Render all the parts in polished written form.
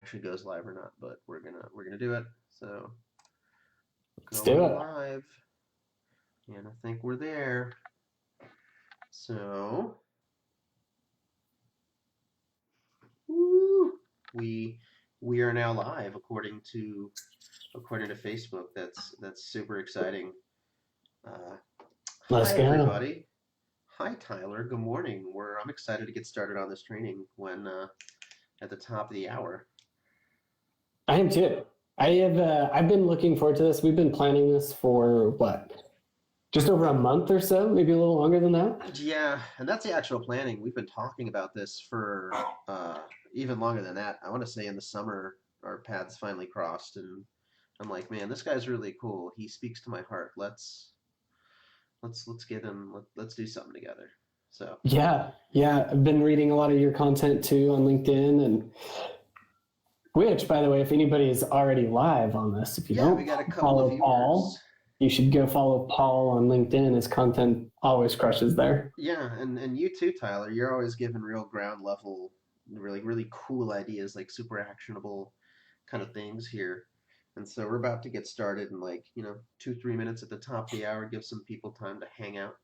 actually goes live or not, but we're gonna do it. So Let's do going it. live, and I think we're there. So woo, we we are now live according to Facebook. That's super exciting. Uh, Let's Hi go. everybody. Hi Tyler. Good morning. I'm excited to get started on this training when at the top of the hour. I am too. I've been looking forward to this. We've been planning this for what? Just over a month or so, maybe a little longer than that. Yeah, and that's the actual planning. We've been talking about this for uh, even longer than that. I want to say in the summer our paths finally crossed, and I'm like, man, this guy's really cool. He speaks to my heart. Let's get him. Let's do something together. So Yeah, yeah. I've been reading a lot of your content too on LinkedIn, and which, by the way, if anybody's already live on this, if you yeah, we don't got a couple of follow viewers. Paul, you should go follow Paul on LinkedIn. His content always crushes there. Yeah, and you too, Tyler. You're always giving real ground level, really cool ideas, like super actionable kind of things here. And so we're about to get started in like, 2, 3 minutes at the top of the hour, give some people time to hang out.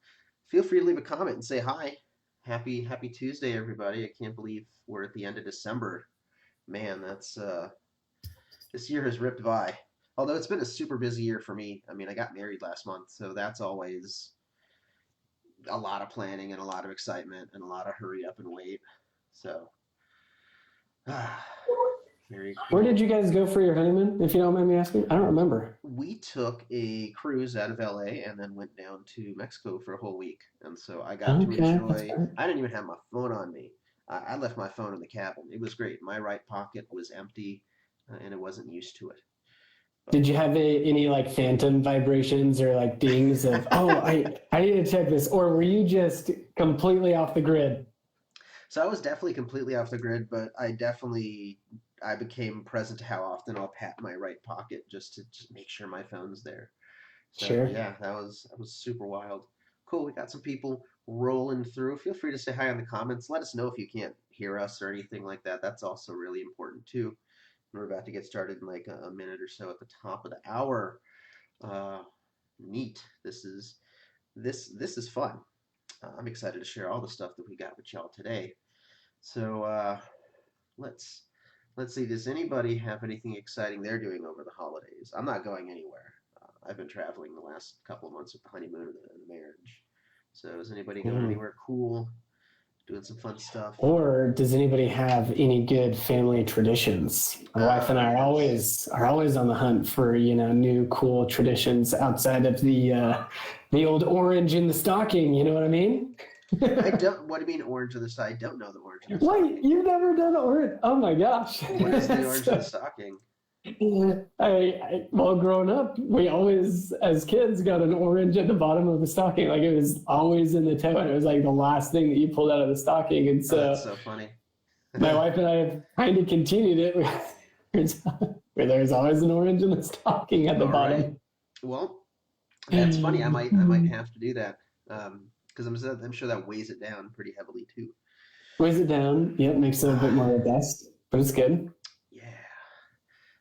Feel free to leave a comment and say hi. Happy Tuesday, everybody. I can't believe we're at the end of December. Man, that's this year has ripped by. Although it's been a super busy year for me. I mean, I got married last month, so that's always a lot of planning and a lot of excitement and a lot of hurry up and wait. So, very Where cool. did you guys go for your honeymoon, if you don't mind me asking? I don't remember. We took a cruise out of LA and then went down to Mexico for a whole week. And so I got to Okay, that's enjoy, great. I didn't even have my phone on me. I left my phone in the cabin. It was great. My right pocket was empty and it wasn't used to it. Did you But have any like phantom vibrations or like dings of, oh, I need to check this, or were you just completely off the grid? so I was definitely completely off the grid, but I became present to how often I'll pat my right pocket just to just make sure my phone's there. So Sure. yeah, that was super wild. Cool. We got some people rolling through. Feel free to say hi in the comments. Let us know if you can't hear us or anything like that. That's also really important too. We're about to get started in like a minute or so at the top of the hour. Uh, Neat. This is fun. I'm excited to share all the stuff that we got with y'all today. So let's let's see. Does anybody have anything exciting they're doing over the holidays? I'm not going anywhere. I've been traveling the last couple of months with the honeymoon and the marriage. So is anybody going Mhm. anywhere cool? Doing some fun stuff? Or does anybody have any good family traditions? My wife and Oh I yes. are always on the hunt for new cool traditions outside of the old orange in the stocking. You know what I mean? I don't. What do you mean orange in the stocking? I don't know the orange in the Wait, stocking. you've never done orange? Oh my gosh! What is the orange in the So, stocking? well, growing up, we always, as kids, got an orange at the bottom of the stocking. Like it was always in the toe, and it was like the last thing that you pulled out of the stocking. And Oh, that's so so funny. my wife and I have kind of continued it where there's always an orange in the stocking at the All right. bottom. Well, that's funny. I might have to do that because I'm sure that weighs it down pretty heavily too. Weighs it down. Yep, makes it a bit more robust, but it's good. Yeah,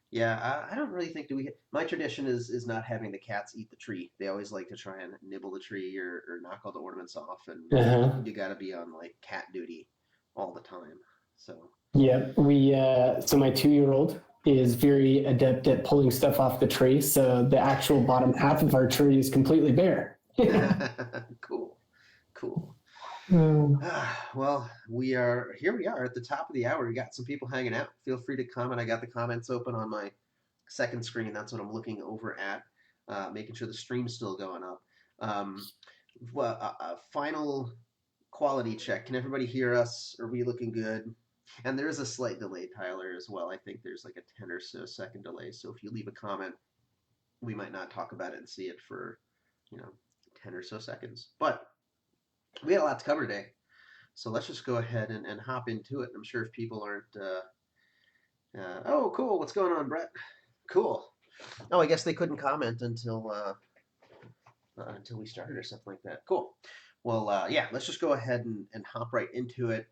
yeah. I don't really think do we. My tradition is not having the cats eat the tree. They always like to try and nibble the tree or knock all the ornaments off, and Uh-huh. you got to be on like cat duty all the time. So Yeah, so my 2-year-old is very adept at pulling stuff off the tree. So the actual bottom half of our tree is completely bare. cool, cool. Mm. Well, we are here. We are at the top of the hour. We got some people hanging out. Feel free to comment. I got the comments open on my second screen. That's what I'm looking over at, making sure the stream's still going up. Um, well, final quality check. Can everybody hear us? Are we looking good? And there is a slight delay, Tyler, as well. I think there's like a 10 or so second delay. So if you leave a comment, we might not talk about it and see it for, you know, 10 or so seconds. But we had a lot to cover today. So let's just go ahead and hop into it. I'm sure if people aren't, oh, cool. What's going on, Brett? Cool. Oh, I guess they couldn't comment until we started or something like that. Cool. Well, yeah, let's just go ahead and hop right into it.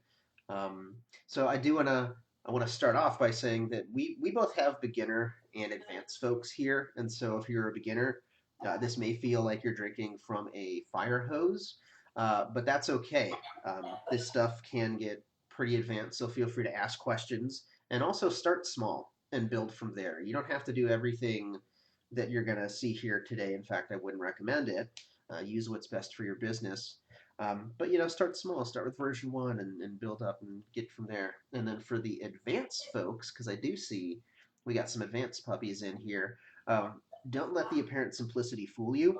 So I do want to I want to start off by saying that we both have beginner and advanced folks here. And so if you're a beginner, this may feel like you're drinking from a fire hose, but that's okay. This stuff can get pretty advanced, so feel free to ask questions and also start small and build from there. You don't have to do everything that you're going to see here today. In fact, I wouldn't recommend it. Use what's best for your business. But start small. Start with version one and build up and get from there. And then for the advanced folks, because I do see we got some advanced puppies in here. Don't let the apparent simplicity fool you.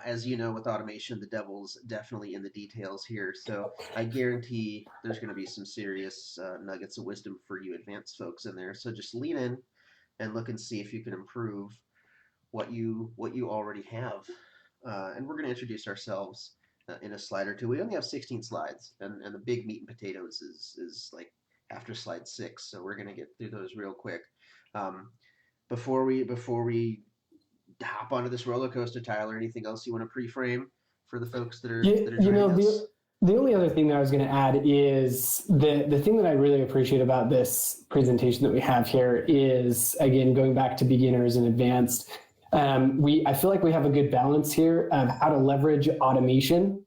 As you know, with automation, the devil's definitely in the details here. So I guarantee there's going to be some serious nuggets of wisdom for you advanced folks in there. So just lean in and look and see if you can improve what you already have. And we're going to introduce ourselves in a slide or two. We only have 16 slides, and the big meat and potatoes is like after slide 6. So we're going to get through those real quick. Um, before we hop onto this roller coaster, Tyler, anything else you want to pre-frame for the folks that are You, that are you joining know, us? the only other thing that I was going to add is the thing that I really appreciate about this presentation that we have here is, again, going back to beginners and advanced. I feel like we have a good balance here of how to leverage automation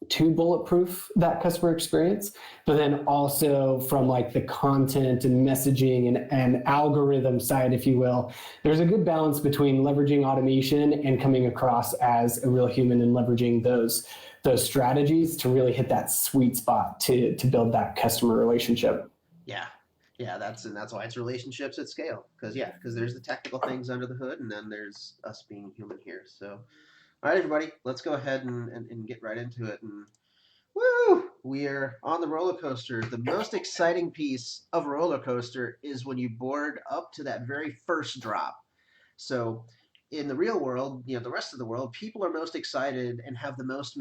to bulletproof that customer experience, but then also from like the content and messaging and algorithm side, if you will, there's a good balance between leveraging automation and coming across as a real human and leveraging those strategies to really hit that sweet spot to build that customer relationship. Yeah, yeah, that's why it's relationships at scale. Because there's the technical things under the hood, and then there's us being human here. So, all right, everybody, let's go ahead and get right into it. And woo, we are on the roller coaster. The most exciting piece of a roller coaster is when you board up to that very first drop. So in the real world, the rest of the world, people are most excited and have the most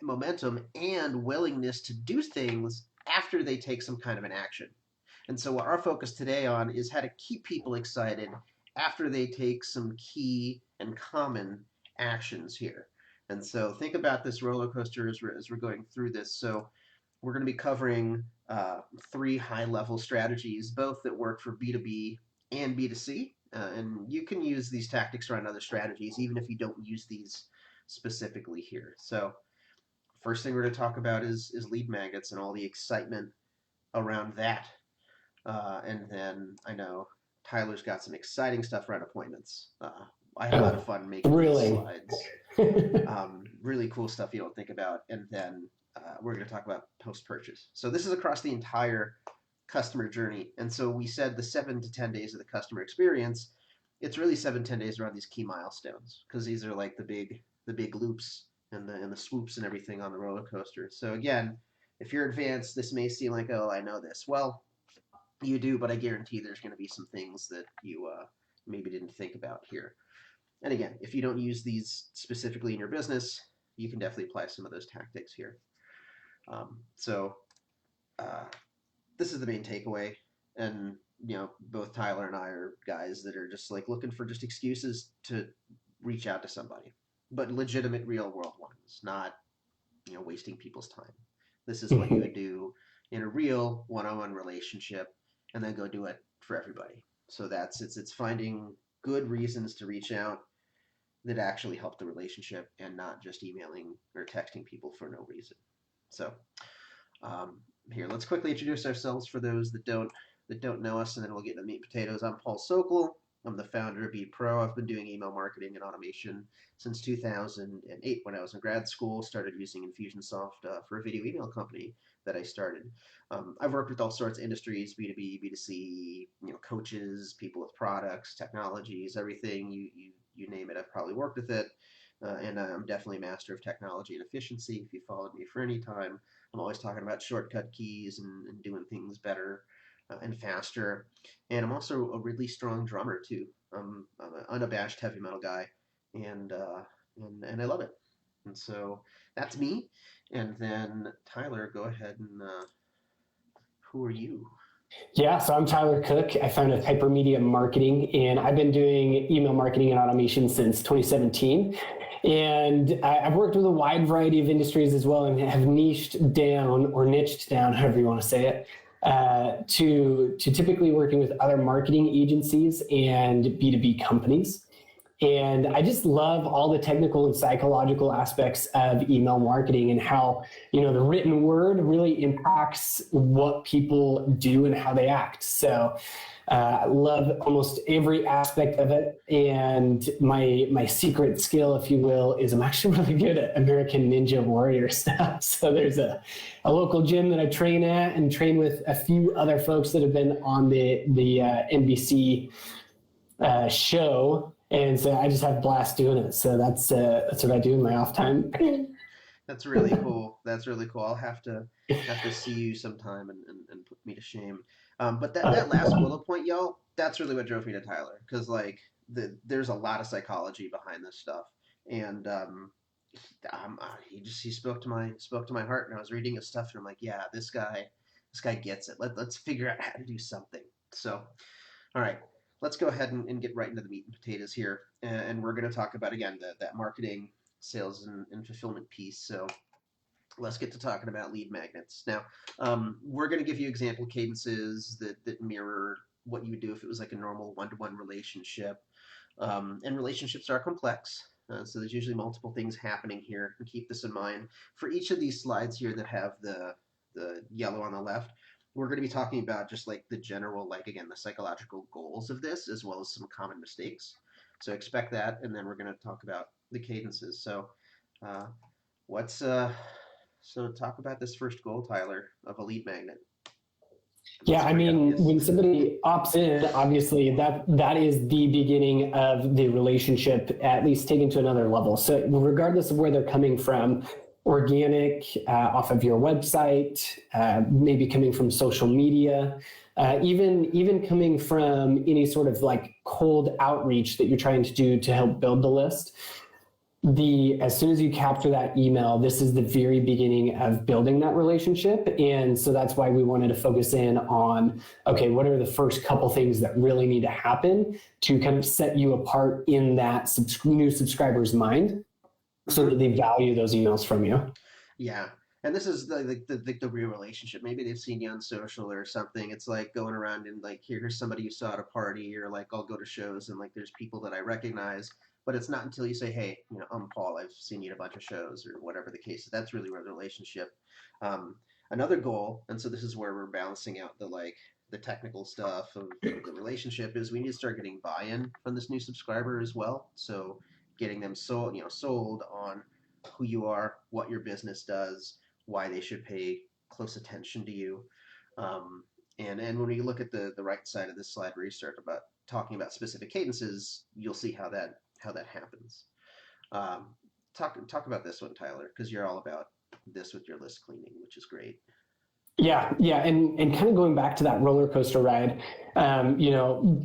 momentum and willingness to do things after they take some kind of an action. And so what our focus today on is how to keep people excited after they take some key and common actions here. And so think about this roller coaster as we're going through this. So we're going to be covering 3 high-level strategies, both that work for B2B and B2C. And you can use these tactics around other strategies, even if you don't use these specifically here. So first thing we're going to talk about is lead magnets and all the excitement around that. And then I know Tyler's got some exciting stuff around appointments. I had a lot of fun making these Really? slides. Really cool stuff you don't think about. And then we're going to talk about post-purchase. So this is across the entire customer journey. And so we said the 7 to 10 days of the customer experience. It's really 7-10 days around these key milestones, because these are like the big loops and the swoops and everything on the roller coaster. So again, if you're advanced, this may seem like, oh, I know this. Well, you do, but I guarantee there's going to be some things that you maybe didn't think about here. And again, if you don't use these specifically in your business, you can definitely apply some of those tactics here. So this is the main takeaway. And, both Tyler and I are guys that are just like looking for just excuses to reach out to somebody, but legitimate real world ones, not, wasting people's time. This is what you would do in a real one-on-one relationship, and then go do it for everybody. So it's finding good reasons to reach out that actually help the relationship, and not just emailing or texting people for no reason. So here, let's quickly introduce ourselves for those that don't know us, and then we'll get into the meat and potatoes. I'm Paul Sokol. I'm the founder of Be Pro. I've been doing email marketing and automation since 2008 when I was in grad school. Started using Infusionsoft for a video email company that I started. I've worked with all sorts of industries, B2B, B2C, coaches, people with products, technologies, everything you name it. I've probably worked with it. And I'm definitely a master of technology and efficiency. If you followed me for any time, I'm always talking about shortcut keys and doing things better and faster. And I'm also a really strong drummer too. I'm an unabashed heavy metal guy, and I love it. And so that's me. And then Tyler, go ahead and who are you? Yeah, so I'm Tyler Cook. I founded Hypermedia Marketing, and I've been doing email marketing and automation since 2017. And I've worked with a wide variety of industries as well, and have niched down, however you want to say it, to typically working with other marketing agencies and B2B companies. And I just love all the technical and psychological aspects of email marketing and how, the written word really impacts what people do and how they act. So I love almost every aspect of it. And my secret skill, if you will, is I'm actually really good at American Ninja Warrior stuff. So there's a local gym that I train at and train with a few other folks that have been on the NBC show. And so I just have a blast doing it. So that's what I do in my off time. That's really cool. That's really cool. I'll have to see you sometime and put me to shame. But that last bullet point, y'all, that's really what drove me to Tyler, because like there's a lot of psychology behind this stuff, and he spoke to my heart, and I was reading his stuff, and I'm like, yeah, this guy gets it. Let's figure out how to do something. So, all right, let's go ahead and get right into the meat and potatoes here, and we're going to talk about again that marketing, sales, and fulfillment piece. So let's get to talking about lead magnets. Now, we're going to give you example cadences that mirror what you would do if it was like a normal one-to-one relationship. And relationships are complex, so there's usually multiple things happening here. And keep this in mind. For each of these slides here that have the yellow on the left, we're going to be talking about just like the general, like again, the psychological goals of this, as well as some common mistakes. So expect that, and then we're going to talk about the cadences. So, uh, what's so talk about this first goal, Tyler, of a lead magnet. Yeah, What's I pretty mean, obvious. when somebody opts in, obviously that is the beginning of the relationship, at least taken to another level. So regardless of where they're coming from, organic, off of your website, maybe coming from social media, even coming from any sort of like cold outreach that you're trying to do to help build the list, as soon as you capture that email, this is the very beginning of building that relationship. And so that's why we wanted to focus in on, okay, what are the first couple things that really need to happen to kind of set you apart in that new subscriber's mind so Mm-hmm. that they value those emails from you. Yeah. And this is the real relationship. Maybe they've seen you on social or something. It's like going around and like here's somebody you saw at a party, or like I'll go to shows and like there's people that I recognize. But it's not until you say, hey, I'm Paul. I've seen you at a bunch of shows or whatever the case is. That's really where the relationship. Um, Another goal, and so this is where we're balancing out the technical stuff of the relationship, is we need to start getting buy-in from this new subscriber as well. So getting them sold on who you are, what your business does, why they should pay close attention to you. Um, and when you look at the right side of this slide where you start about talking about specific cadences, you'll see how that happens. Um, talk about this one, Tyler, because you're all about this with your list cleaning, which is great. Yeah, and kind of going back to that roller coaster ride,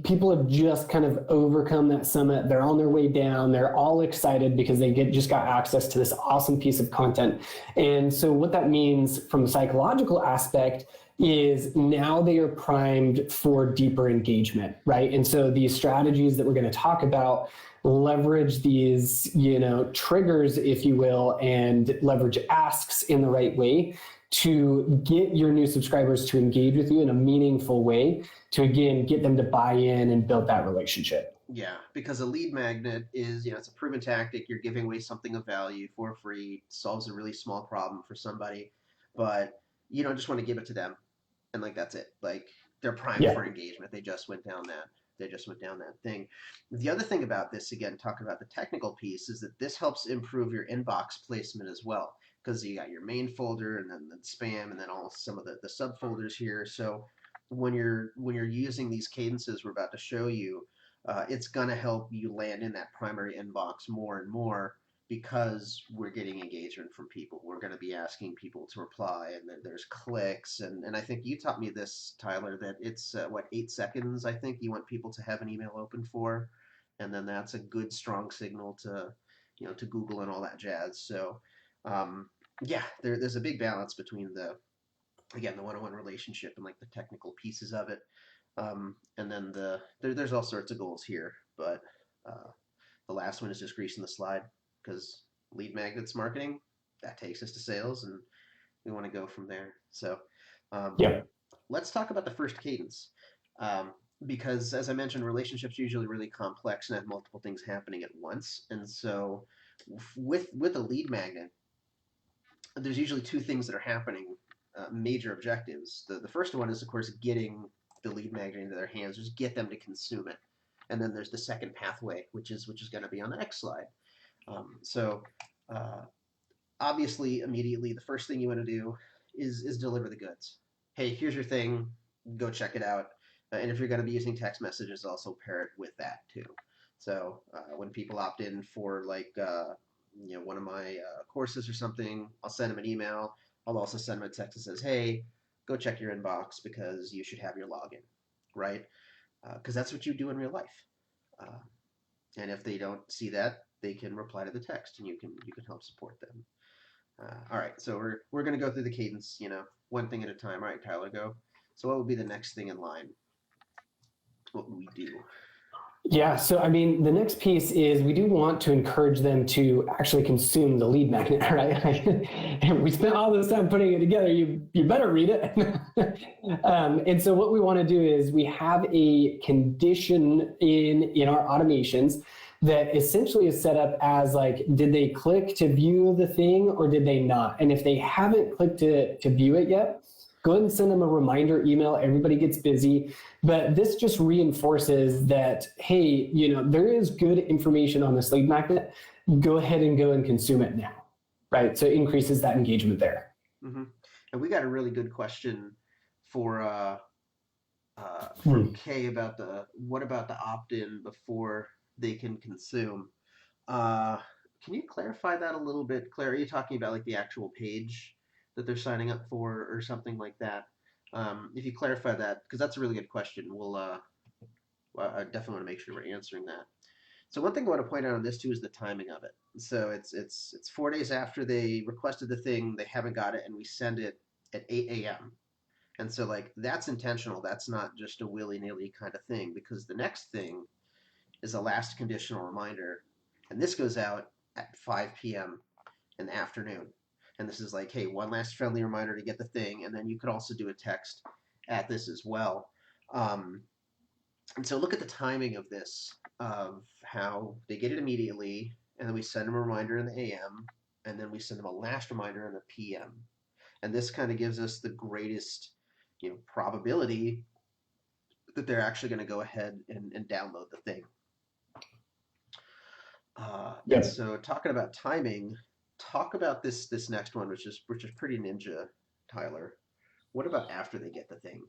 people have just kind of overcome that summit. They're on their way down. They're all excited because they just got access to this awesome piece of content. And so what that means from a psychological aspect is now they are primed for deeper engagement, right? And so these strategies that we're going to talk about leverage these, triggers, if you will, and leverage asks in the right way to get your new subscribers to engage with you in a meaningful way, to again get them to buy in and build that relationship. Yeah, because a lead magnet is, it's a proven tactic. You're giving away something of value for free, solves a really small problem for somebody, but you don't just want to give it to them and like that's it. Like they're primed Yeah. for engagement. They just went down that thing. The other thing about this, again, talking about the technical piece, is that this helps improve your inbox placement as well. Because you got your main folder and then the spam and then all some of the subfolders here. So when you're using these cadences we're about to show you, it's gonna help you land in that primary inbox more and more because we're getting engagement from people. We're going to be asking people to reply, and then there's clicks. And I think you taught me this, Tyler, that it's 8 seconds. I think you want people to have an email open for, and then that's a good strong signal to Google and all that jazz. So um, yeah, there's a big balance between the one-on-one relationship and like the technical pieces of it. And then there's all sorts of goals here, but uh, the last one is just greasing the slide because lead magnets marketing that takes us to sales, and we want to go from there. So, um, Yeah. let's talk about the first cadence. Um, because as I mentioned, relationships are usually really complex and have multiple things happening at once. And so with a lead magnet, there's usually two things that are happening, major objectives. The first one is, of course, getting the lead magnet into their hands, just get them to consume it. And then there's the second pathway, which is going to be on the next slide. So uh, obviously, immediately, the first thing you want to do is deliver the goods. Hey, here's your thing. Go check it out. And if you're going to be using text messages, also pair it with that too. So when people opt in for one of my courses or something, I'll send them an email. I'll also send them a text that says, "Hey, go check your inbox because you should have your login," right? Because that's what you do in real life. Uh, and if they don't see that, they can reply to the text, and you can help support them. All right, so we're gonna go through the cadence, one thing at a time. All right, Tyler, go. So what would be the next thing in line? What would we do? Yeah, so I mean, the next piece is we do want to encourage them to actually consume the lead magnet, right? We spent all this time putting it together. You better read it. And so what we want to do is we have a condition in our automations that essentially is set up as like, did they click to view the thing or did they not? And if they haven't clicked to view it yet, go ahead and send them a reminder email. Everybody gets busy. But this just reinforces that, hey, there is good information on this lead magnet. Go ahead and go and consume it now, right? So it increases that engagement there. Mm-hmm. And we got a really good question for from Hmm. Kay about what about the opt-in before they can consume? Uh, can you clarify that a little bit, Claire? Are you talking about like the actual page that they're signing up for or something like that? If you clarify that, because that's a really good question, well, I definitely want to make sure we're answering that. So one thing I want to point out on this too is the timing of it. So it's 4 days after they requested the thing, they haven't got it, and we send it at 8 a.m. And so like that's intentional. That's not just a willy-nilly kind of thing because the next thing is a last conditional reminder, and this goes out at 5 p.m. in the afternoon. And this is like, hey, one last friendly reminder to get the thing, and then you could also do a text at this as well. Um, and so look at the timing of this, of how they get it immediately, and then we send them a reminder in the AM, and then we send them a last reminder in the PM. And this kind of gives us the greatest, probability that they're actually going to go ahead and download the thing. And Yep. so talking about timing, talk about this next one, which is pretty ninja, Tyler. What about after they get the thing?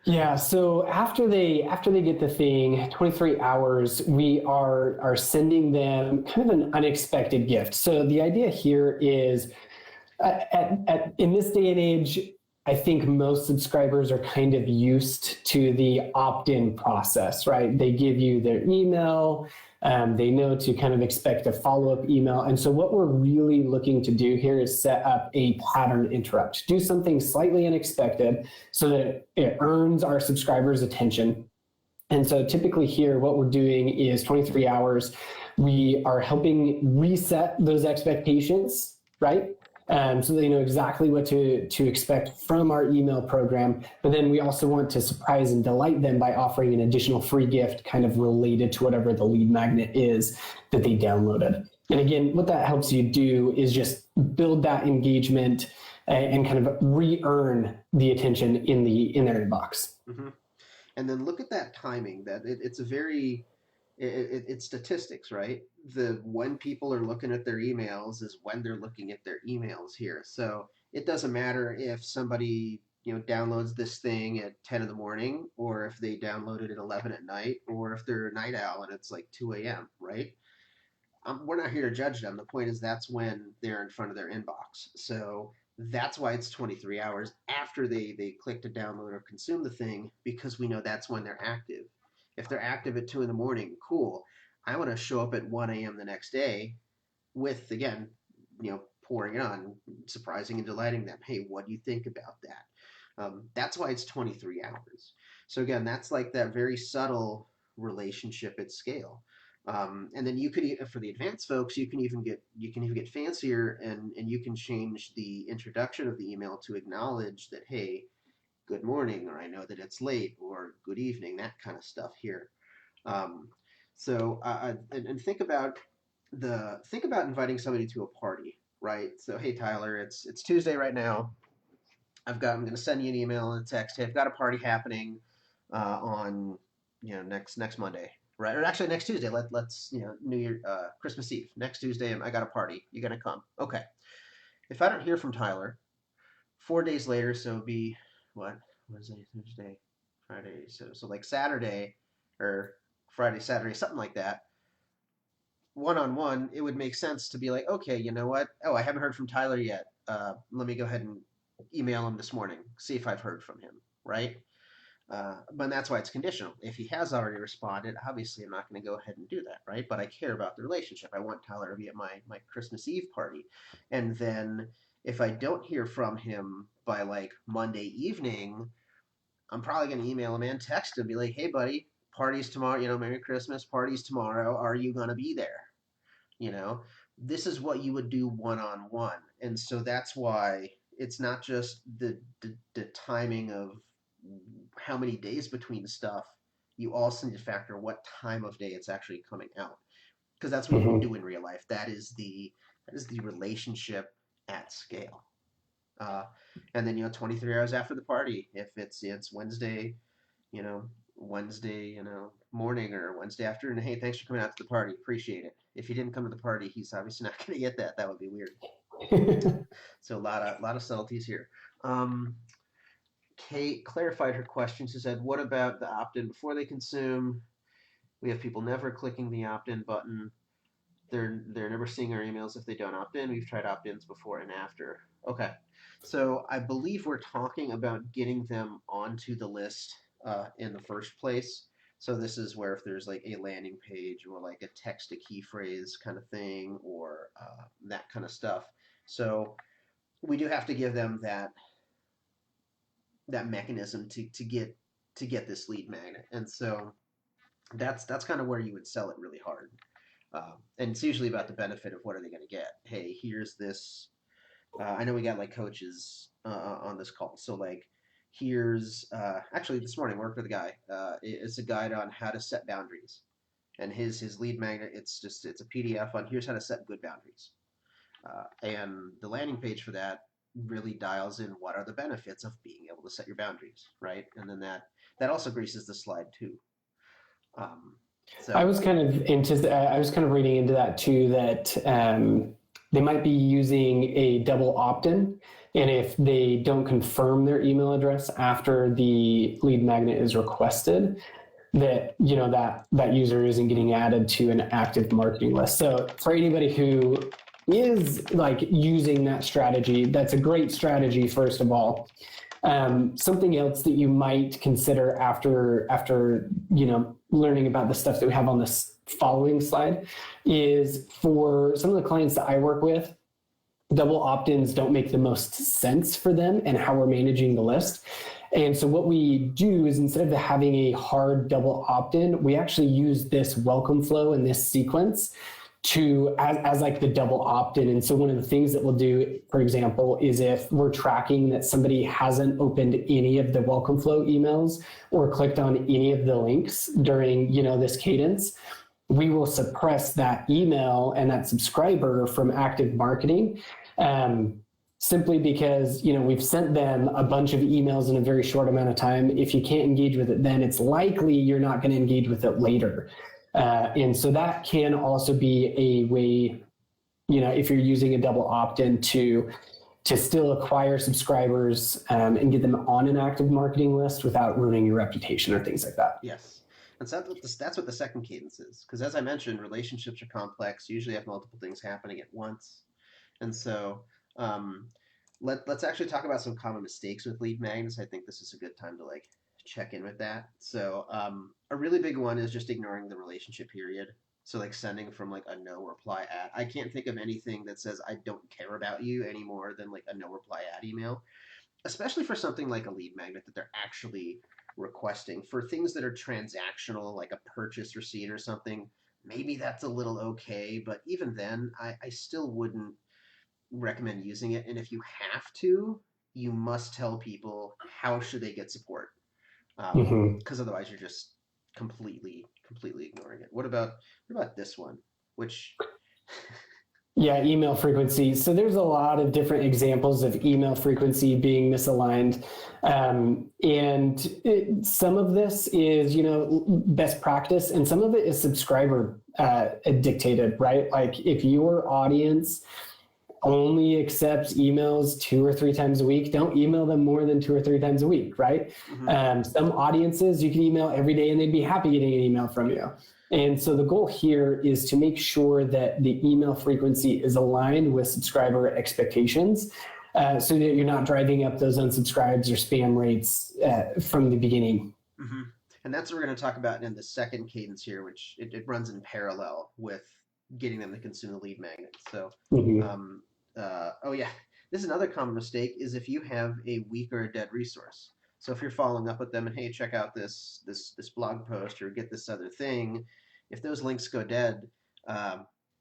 Yeah, so after they get the thing, 23 hours, we are sending them kind of an unexpected gift. So the idea here is in this day and age, I think most subscribers are kind of used to the opt-in process, right? They give you their email, they know to kind of expect a follow-up email. And so what we're really looking to do here is set up a pattern interrupt, do something slightly unexpected so that it earns our subscribers' attention. And so typically here, what we're doing is 23 hours. We are helping reset those expectations, right? So they know exactly what to expect from our email program. But then we also want to surprise and delight them by offering an additional free gift kind of related to whatever the lead magnet is that they downloaded. And again, what that helps you do is just build that engagement and kind of re-earn the attention in their inbox. Mm-hmm. And then look at that timing. It's a very it's statistics, right? The when people are looking at their emails is when they're looking at their emails here. So it doesn't matter if somebody downloads this thing at 10 in the morning, or if they download it at 11 at night, or if they're a night owl and it's like 2 a.m. Right? We're not here to judge them. The point is that's when they're in front of their inbox. So that's why it's 23 hours after they click to download or consume the thing, because we know that's when they're active. If they're active at 2 in the morning, cool. I want to show up at 1 a.m. the next day with, again, pouring it on, surprising and delighting them. Hey, what do you think about that? That's why it's 23 hours. So again, that's like that very subtle relationship at scale. And then you could, for the advanced folks, you can even get fancier, and you can change the introduction of the email to acknowledge that, hey, good morning, or I know that it's late, or good evening, that kind of stuff here. Um, and think about inviting somebody to a party, right? So hey Tyler, it's Tuesday right now. I'm going to send you an email and a text. Hey, I've got a party happening on next Monday, right? Or actually next Tuesday. Let's New Year, Christmas Eve, next Tuesday. I got a party. You gonna come? Okay. If I don't hear from Tyler 4 days later, so it'd be what Wednesday, Thursday, Friday, so like Saturday or Friday, Saturday, something like that. One on one, it would make sense to be like, okay, you know what? Oh, I haven't heard from Tyler yet. Let me go ahead and email him this morning, see if I've heard from him, right? But that's why it's conditional. If he has already responded, obviously I'm not going to go ahead and do that, right? But I care about the relationship. I want Tyler to be at my Christmas Eve party. And then if I don't hear from him by like Monday evening, I'm probably going to email him and text him, be like, hey, buddy, party's tomorrow, Merry Christmas, party's tomorrow. Are you going to be there? You know, this is what you would do one on one. And so that's why it's not just the timing of how many days between stuff. You also need to factor what time of day it's actually coming out, because that's what you would Mm-hmm. do in real life. That is the relationship at scale. Uh, and then 23 hours after the party, if it's Wednesday, you know, morning or Wednesday afternoon. Hey, thanks for coming out to the party. Appreciate it. If he didn't come to the party, he's obviously not going to get that. That would be weird. So a lot of subtleties here. Um, Kate clarified her question. She said, "What about the opt-in before they consume? We have people never clicking the opt-in button. They're never seeing our emails if they don't opt in. We've tried opt-ins before and after." Okay, so I believe we're talking about getting them onto the list in the first place. So this is where if there's like a landing page or like a text to key phrase kind of thing, or that kind of stuff. So we do have to give them that mechanism to get this lead magnet, and so that's kind of where you would sell it really hard. And it's usually about the benefit of what are they going to get. Hey, here's this. I know we got like coaches on this call, so like here's actually this morning I worked with a guy. It's a guide on how to set boundaries, and his lead magnet. It's a PDF on here's how to set good boundaries, and the landing page for that really dials in what are the benefits of being able to set your boundaries, right? And then that also greases the slide too. Um, I so was kind of I was kind of reading into that too, that they might be using a double opt-in, and if they don't confirm their email address after the lead magnet is requested, that that user isn't getting added to an active marketing list. So for anybody who is like using that strategy, that's a great strategy, first of all. Something else that you might consider after learning about the stuff that we have on this following slide is, for some of the clients that I work with, double opt-ins don't make the most sense for them and how we're managing the list. And so what we do is, instead of having a hard double opt-in, we actually use this welcome flow and this sequence to as like the double opt-in. And so one of the things that we'll do, for example, is if we're tracking that somebody hasn't opened any of the welcome flow emails or clicked on any of the links during this cadence, we will suppress that email and that subscriber from active marketing, simply because we've sent them a bunch of emails in a very short amount of time. If you can't engage with it then, it's likely you're not going to engage with it later. And so that can also be a way, if you're using a double opt-in, to still acquire subscribers and get them on an active marketing list without ruining your reputation or things like that. yes. And so that's what the second cadence is. Because as I mentioned, relationships are complex, usually have multiple things happening at once. And so um, let's actually talk about some common mistakes with lead magnets. I think this is a good time to like check in with that. So a really big one is just ignoring the relationship period. So like sending from like a no reply at. I can't think of anything that says I don't care about you any more than like a no reply at email, especially for something like a lead magnet that they're actually requesting. For things that are transactional, like a purchase receipt or something, maybe that's a little okay, but even then, I still wouldn't recommend using it. And if you have to, you must tell people how should they get support, Mhm. because otherwise you're just completely ignoring it. What about this one? Which Yeah, email frequency. So there's a lot of different examples of email frequency being misaligned. Some of this is, best practice, and some of it is subscriber dictated, right? Like if your audience only accepts emails 2 or 3 times a week, don't email them more than 2 or 3 times a week, right? mm-hmm. Some audiences you can email every day and they'd be happy getting an email from you. And so the goal here is to make sure that the email frequency is aligned with subscriber expectations, so that you're not driving up those unsubscribes or spam rates from the beginning. Mm-hmm. And that's what we're going to talk about in the second cadence here, which it runs in parallel with getting them to consume the lead magnet. So, oh yeah, this is another common mistake is if you have a weak or a dead resource. So if you're following up with them and hey, check out this blog post or get this other thing, if those links go dead,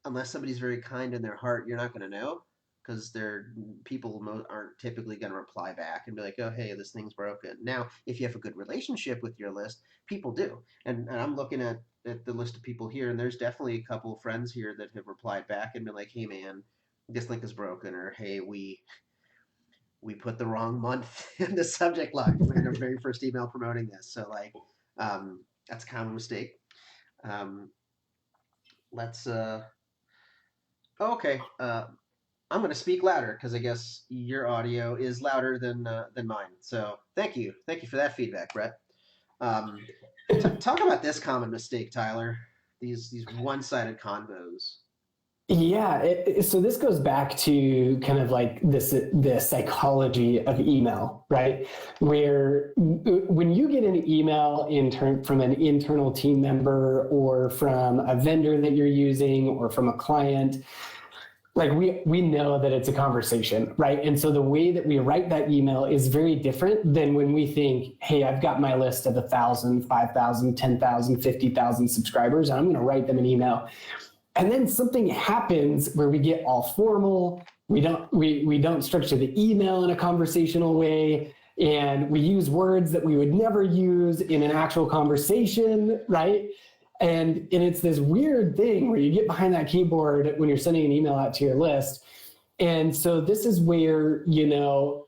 unless somebody's very kind in their heart, you're not going to know because people aren't typically going to reply back and be like, oh hey, this thing's broken. Now, if you have a good relationship with your list, people do, and I'm looking at the list of people here, and there's definitely a couple of friends here that have replied back and been like, hey man, this link is broken, or hey, we put the wrong month in the subject line in our very first email promoting this. So like, that's a common mistake. Um, let's okay. I'm going to speak louder because I guess your audio is louder than mine. So thank you for that feedback, Brett. Um, talk about this common mistake, Tyler. These one-sided convos. Yeah, so this goes back to kind of like the psychology of email, right? Where when you get an email from an internal team member or from a vendor that you're using or from a client, like we know that it's a conversation, right? And so the way that we write that email is very different than when we think, hey, I've got my list of 1,000, 5,000, 10,000, 50,000 subscribers, and I'm going to write them an email. And then something happens where we get all formal. We don't structure the email in a conversational way, and we use words that we would never use in an actual conversation, right? And it's this weird thing where you get behind that keyboard when you're sending an email out to your list. And so this is where,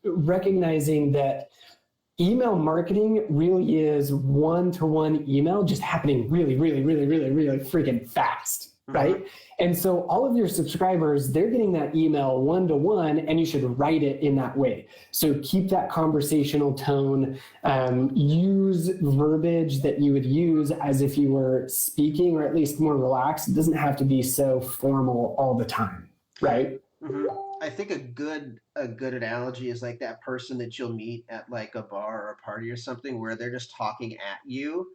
recognizing that email marketing really is one-to-one email just happening really, really, really, really, really freaking fast. Right. And so all of your subscribers, they're getting that email one-to-one, and you should write it in that way. So keep that conversational tone, use verbiage that you would use as if you were speaking, or at least more relaxed. It doesn't have to be so formal all the time. Right. Mm-hmm. I think a good analogy is like that person that you'll meet at like a bar or a party or something where they're just talking at you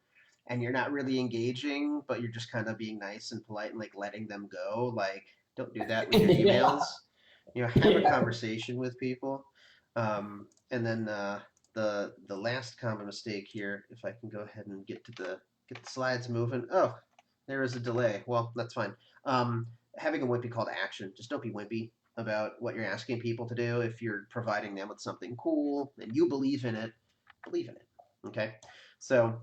and you're not really engaging, but you're just kind of being nice and polite and like letting them go. Like, don't do that with your emails. Have a conversation with people. And then the last common mistake here, if I can go ahead and get the slides moving. Oh, there is a delay. Well, that's fine. Having a wimpy call to action. Just don't be wimpy about what you're asking people to do. If you're providing them with something cool and you believe in it, believe in it. Okay, so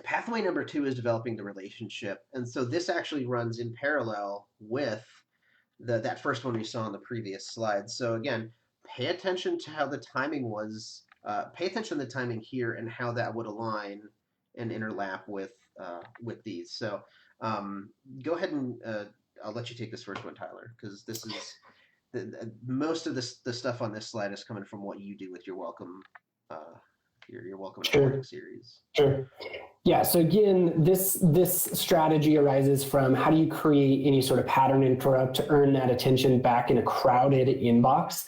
pathway number 2 is developing the relationship. And so this actually runs in parallel with that first one we saw on the previous slide. So again, pay attention to how the timing was. Pay attention to the timing here and how that would align and interlap with these. So go ahead and I'll let you take this first one, Tyler, because this is most of the stuff on this slide is coming from what you do with your welcome your welcome series. Sure. Yeah. So again, this strategy arises from how do you create any sort of pattern interrupt to earn that attention back in a crowded inbox.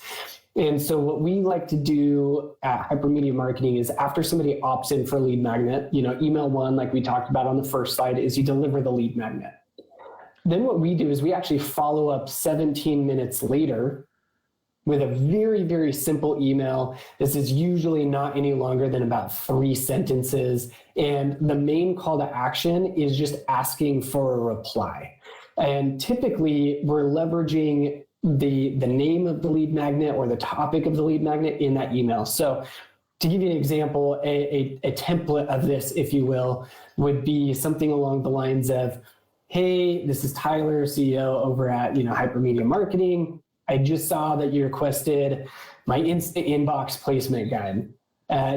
And so what we like to do at Hypermedia Marketing is after somebody opts in for a lead magnet, email 1, like we talked about on the first slide, is you deliver the lead magnet. Then what we do is we actually follow up 17 minutes later with a very, very simple email. This is usually not any longer than about 3 sentences. And the main call to action is just asking for a reply. And typically we're leveraging the name of the lead magnet or the topic of the lead magnet in that email. So to give you an example, a template of this, if you will, would be something along the lines of, hey, this is Tyler, CEO over at Hypermedia Marketing. I just saw that you requested my instant inbox placement guide.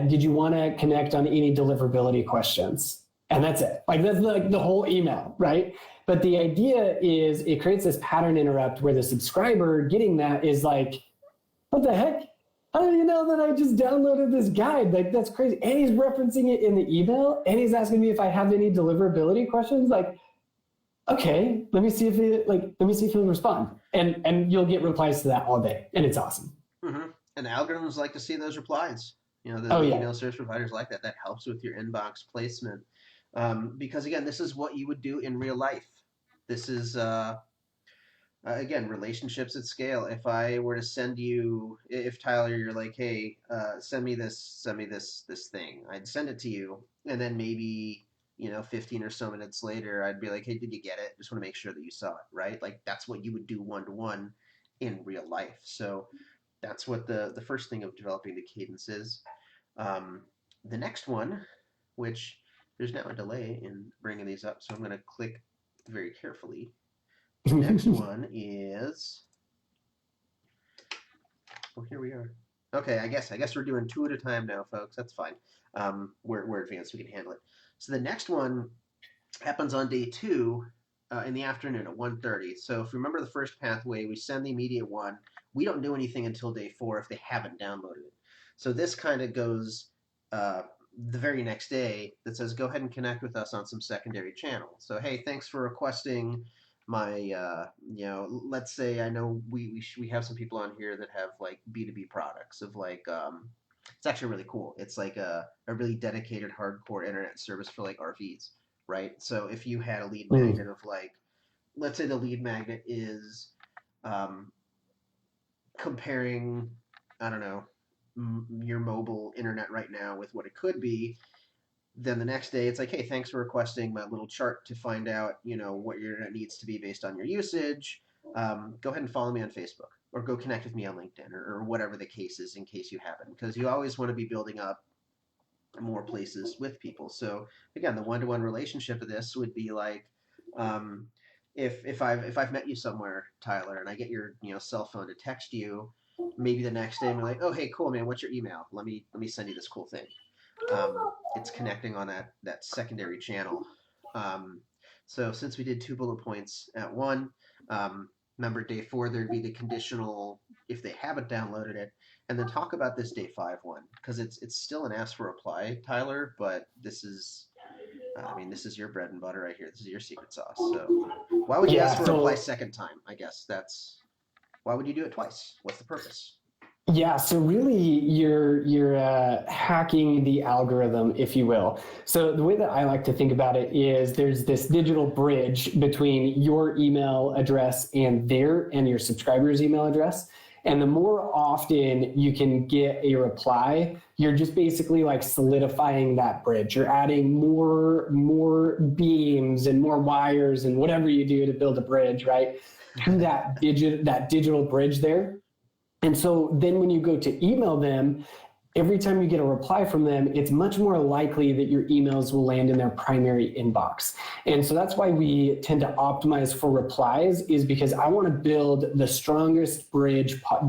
Did you want to connect on any deliverability questions? And that's it. Like that's like the whole email, right? But the idea is it creates this pattern interrupt where the subscriber getting that is like, what the heck? How do you know that I just downloaded this guide? Like that's crazy. And he's referencing it in the email, and he's asking me if I have any deliverability questions. Like, okay, let me see if he'll respond, and you'll get replies to that all day, and it's awesome. Mm-hmm. And algorithms like to see those replies. The email service providers like that. That helps with your inbox placement, because again, this is what you would do in real life. This is again, relationships at scale. If I were to send you, if Tyler, you're like, hey, send me this thing, I'd send it to you, and then maybe 15 or so minutes later, I'd be like, hey, did you get it? Just want to make sure that you saw it, right? Like that's what you would do one-to-one in real life. So that's what the first thing of developing the cadence is. The next one, which there's now a delay in bringing these up, so I'm going to click very carefully. The next one is, here we are. Okay, I guess we're doing 2 at a time now, folks. That's fine. We're advanced. We can handle it. So the next one happens on day 2 in the afternoon at 1:30. So if you remember the first pathway, we send the immediate one. We don't do anything until day 4 if they haven't downloaded it. So this kind of goes the very next day that says, go ahead and connect with us on some secondary channel. So, hey, thanks for requesting my, let's say, I know we have some people on here that have like B2B products of like, it's actually really cool. It's like a really dedicated hardcore internet service for like RVs, right? So if you had a lead magnet of like, let's say the lead magnet is comparing, I don't know, your mobile internet right now with what it could be, then the next day it's like, hey, thanks for requesting my little chart to find out, what your internet needs to be based on your usage. Go ahead and follow me on Facebook, or go connect with me on LinkedIn, or whatever the case is in case you haven't, because you always want to be building up more places with people. So again, the one-to-one relationship of this would be like, if I've met you somewhere, Tyler, and I get your cell phone to text you, maybe the next day I'm like, oh, hey, cool, man, what's your email? Let me send you this cool thing. It's connecting on that secondary channel. So since we did 2 bullet points at 1, remember day 4 there'd be the conditional if they haven't downloaded it, and then talk about this day 5 one, because it's still an ask for reply, Tyler, but this is this is your bread and butter right here. This is your secret sauce. So why would you ask for a reply second time? I guess why would you do it twice? What's the purpose? Yeah, so really you're hacking the algorithm, if you will. So the way that I like to think about it is there's this digital bridge between your email address and your subscriber's email address. And the more often you can get a reply, you're just basically like solidifying that bridge. You're adding more beams and more wires and whatever you do to build a bridge, right? To that digital bridge there. And so then when you go to email them, every time you get a reply from them, it's much more likely that your emails will land in their primary inbox. And so that's why we tend to optimize for replies, is because I want to build the strongest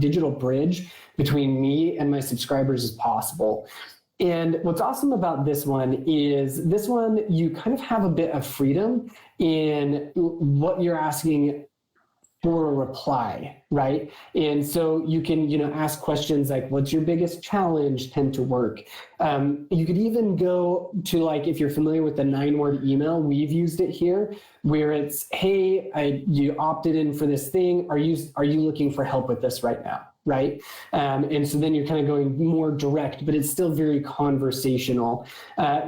digital bridge between me and my subscribers as possible. And what's awesome about this one is you kind of have a bit of freedom in what you're asking for a reply, right? And so you can, ask questions like, what's your biggest challenge tend to work? You could even go to, like, if you're familiar with the 9-word email, we've used it here, where it's, hey, you opted in for this thing. Are you looking for help with this right now? right? And so then you're kind of going more direct, but it's still very conversational.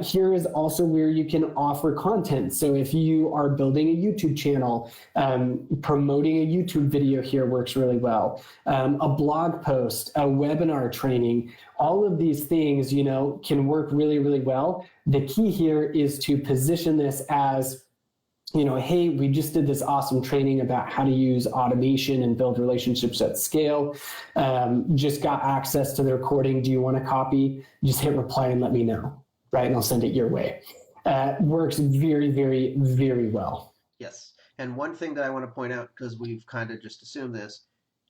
Here is also where you can offer content. So if you are building a YouTube channel, promoting a YouTube video here works really well. A blog post, a webinar training, all of these things, can work really, really well. The key here is to position this as, hey, we just did this awesome training about how to use automation and build relationships at scale. Just got access to the recording. Do you want a copy? Just hit reply and let me know, right? And I'll send it your way. Works very, very, very well. Yes. And one thing that I want to point out, because we've kind of just assumed this,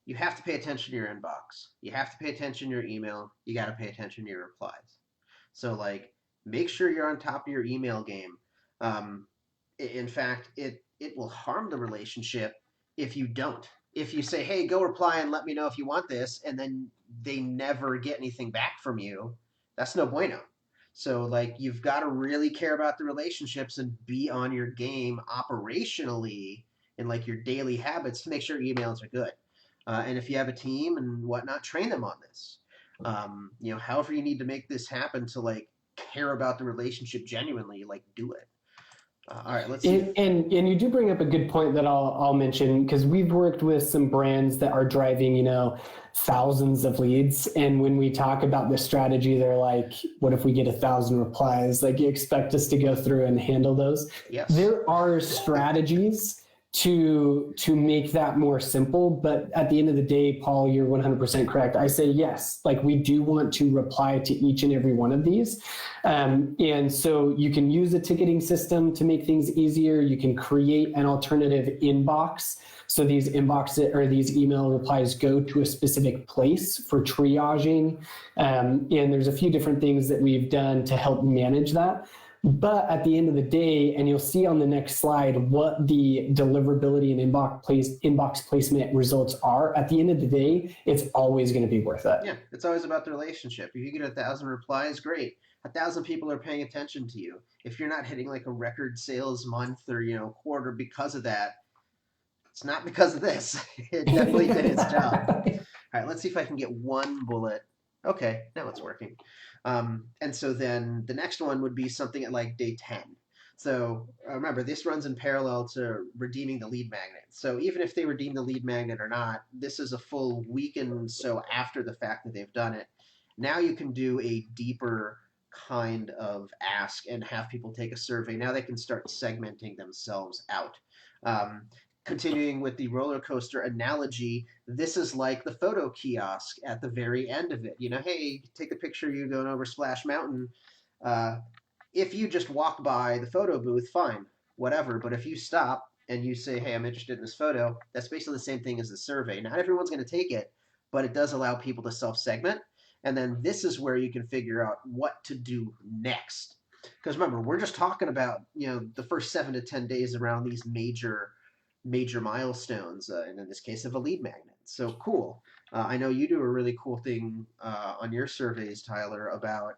you have to pay attention to your inbox. You have to pay attention to your email. You got to pay attention to your replies. So make sure you're on top of your email game. In fact, it will harm the relationship if you don't. If you say, hey, go reply and let me know if you want this, and then they never get anything back from you, that's no bueno. So you've got to really care about the relationships and be on your game operationally in your daily habits to make sure emails are good. And if you have a team and whatnot, train them on this. However you need to make this happen to care about the relationship genuinely, do it. All right, let's see. And you do bring up a good point that I'll mention, because we've worked with some brands that are driving, thousands of leads. And when we talk about this strategy, they're like, what if we get 1,000 replies? You expect us to go through and handle those? Yes. There are strategies to make that more simple. But at the end of the day, Paul, you're 100% correct. I say yes, we do want to reply to each and every one of these. And so you can use a ticketing system to make things easier. You can create an alternative inbox. So these inboxes or these email replies go to a specific place for triaging. And there's a few different things that we've done to help manage that. But at the end of the day, and you'll see on the next slide what the deliverability and inbox placement results are, at the end of the day, it's always going to be worth it. Yeah, it's always about the relationship. If you get 1,000 replies, great. 1,000 people are paying attention to you. If you're not hitting a record sales month or quarter because of that, it's not because of this. It definitely did its job. All right, let's see if I can get one bullet. Okay, now it's working. And so then the next one would be something at day 10. So remember, this runs in parallel to redeeming the lead magnet. So even if they redeem the lead magnet or not, this is a full week and so after the fact that they've done it. Now you can do a deeper kind of ask and have people take a survey. Now they can start segmenting themselves out. Continuing with the roller coaster analogy, this is like the photo kiosk at the very end of it. Hey, take a picture of you going over Splash Mountain. If you just walk by the photo booth, fine, whatever. But if you stop and you say, hey, I'm interested in this photo, that's basically the same thing as the survey. Not everyone's going to take it, but it does allow people to self-segment. And then this is where you can figure out what to do next. Because remember, we're just talking about, the first 7 to 10 days around these major milestones, and in this case of a lead magnet. So cool. I know you do a really cool thing on your surveys, Tyler, about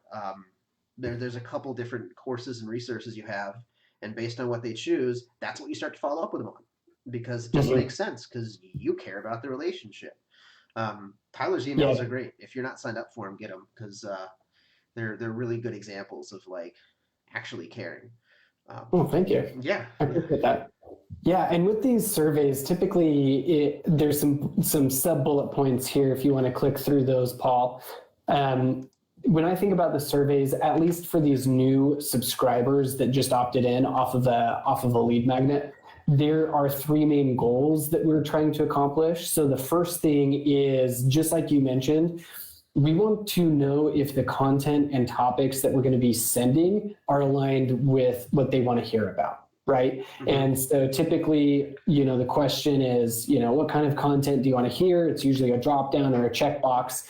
there's a couple different courses and resources you have, and based on what they choose, that's what you start to follow up with them on, because it just makes sense because you care about the relationship. Tyler's emails are great. If you're not signed up for them, get them, because they're really good examples of actually caring. Thank you. Yeah. I appreciate that. Yeah, and with these surveys, typically there's some sub-bullet points here if you want to click through those, Paul. When I think about the surveys, at least for these new subscribers that just opted in off of a lead magnet, there are 3 main goals that we're trying to accomplish. So the first thing is, just like you mentioned, we want to know if the content and topics that we're going to be sending are aligned with what they want to hear about. Right. Mm-hmm. And so typically, the question is, what kind of content do you want to hear? It's usually a drop down or a checkbox.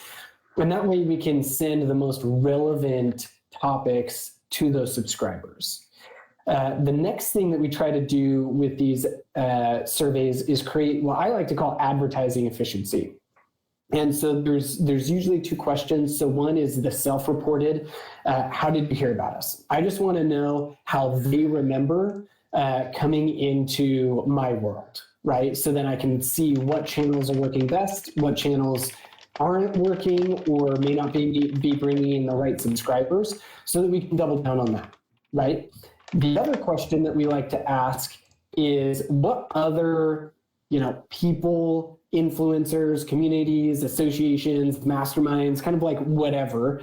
And that way we can send the most relevant topics to those subscribers. The next thing that we try to do with these surveys is create what I like to call advertising efficiency. And so there's usually 2 questions. So one is the self-reported, how did you hear about us? I just want to know how they remember coming into my world, right? So then I can see what channels are working best, what channels aren't working or may not be bringing in the right subscribers so that we can double down on that, right? The other question that we like to ask is what other, people, influencers, communities, associations, masterminds, kind of like whatever,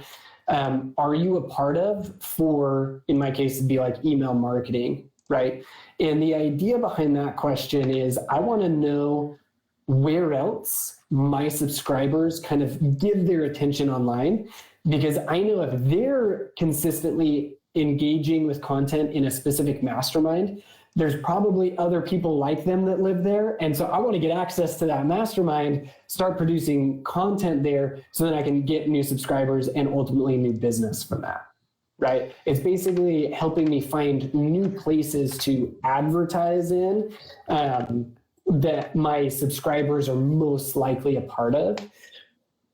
are you a part of for, in my case, it'd be like email marketing, right? And the idea behind that question is I want to know where else my subscribers kind of give their attention online, because I know if they're consistently engaging with content in a specific mastermind, there's probably other people like them that live there. And so I want to get access to that mastermind, start producing content there so that I can get new subscribers and ultimately new business from that. Right? It's basically helping me find new places to advertise in, that my subscribers are most likely a part of.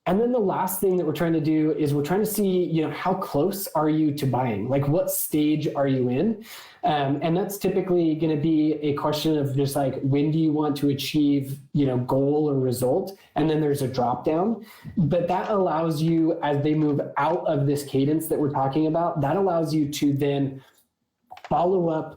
And then the last thing that we're trying to do is we're trying to see, how close are you to buying? Like what stage are you in? And that's typically going to be a question of just like, when do you want to achieve, goal or result? And then there's a drop down. But that allows you, as they move out of this cadence that we're talking about, that allows you to then follow up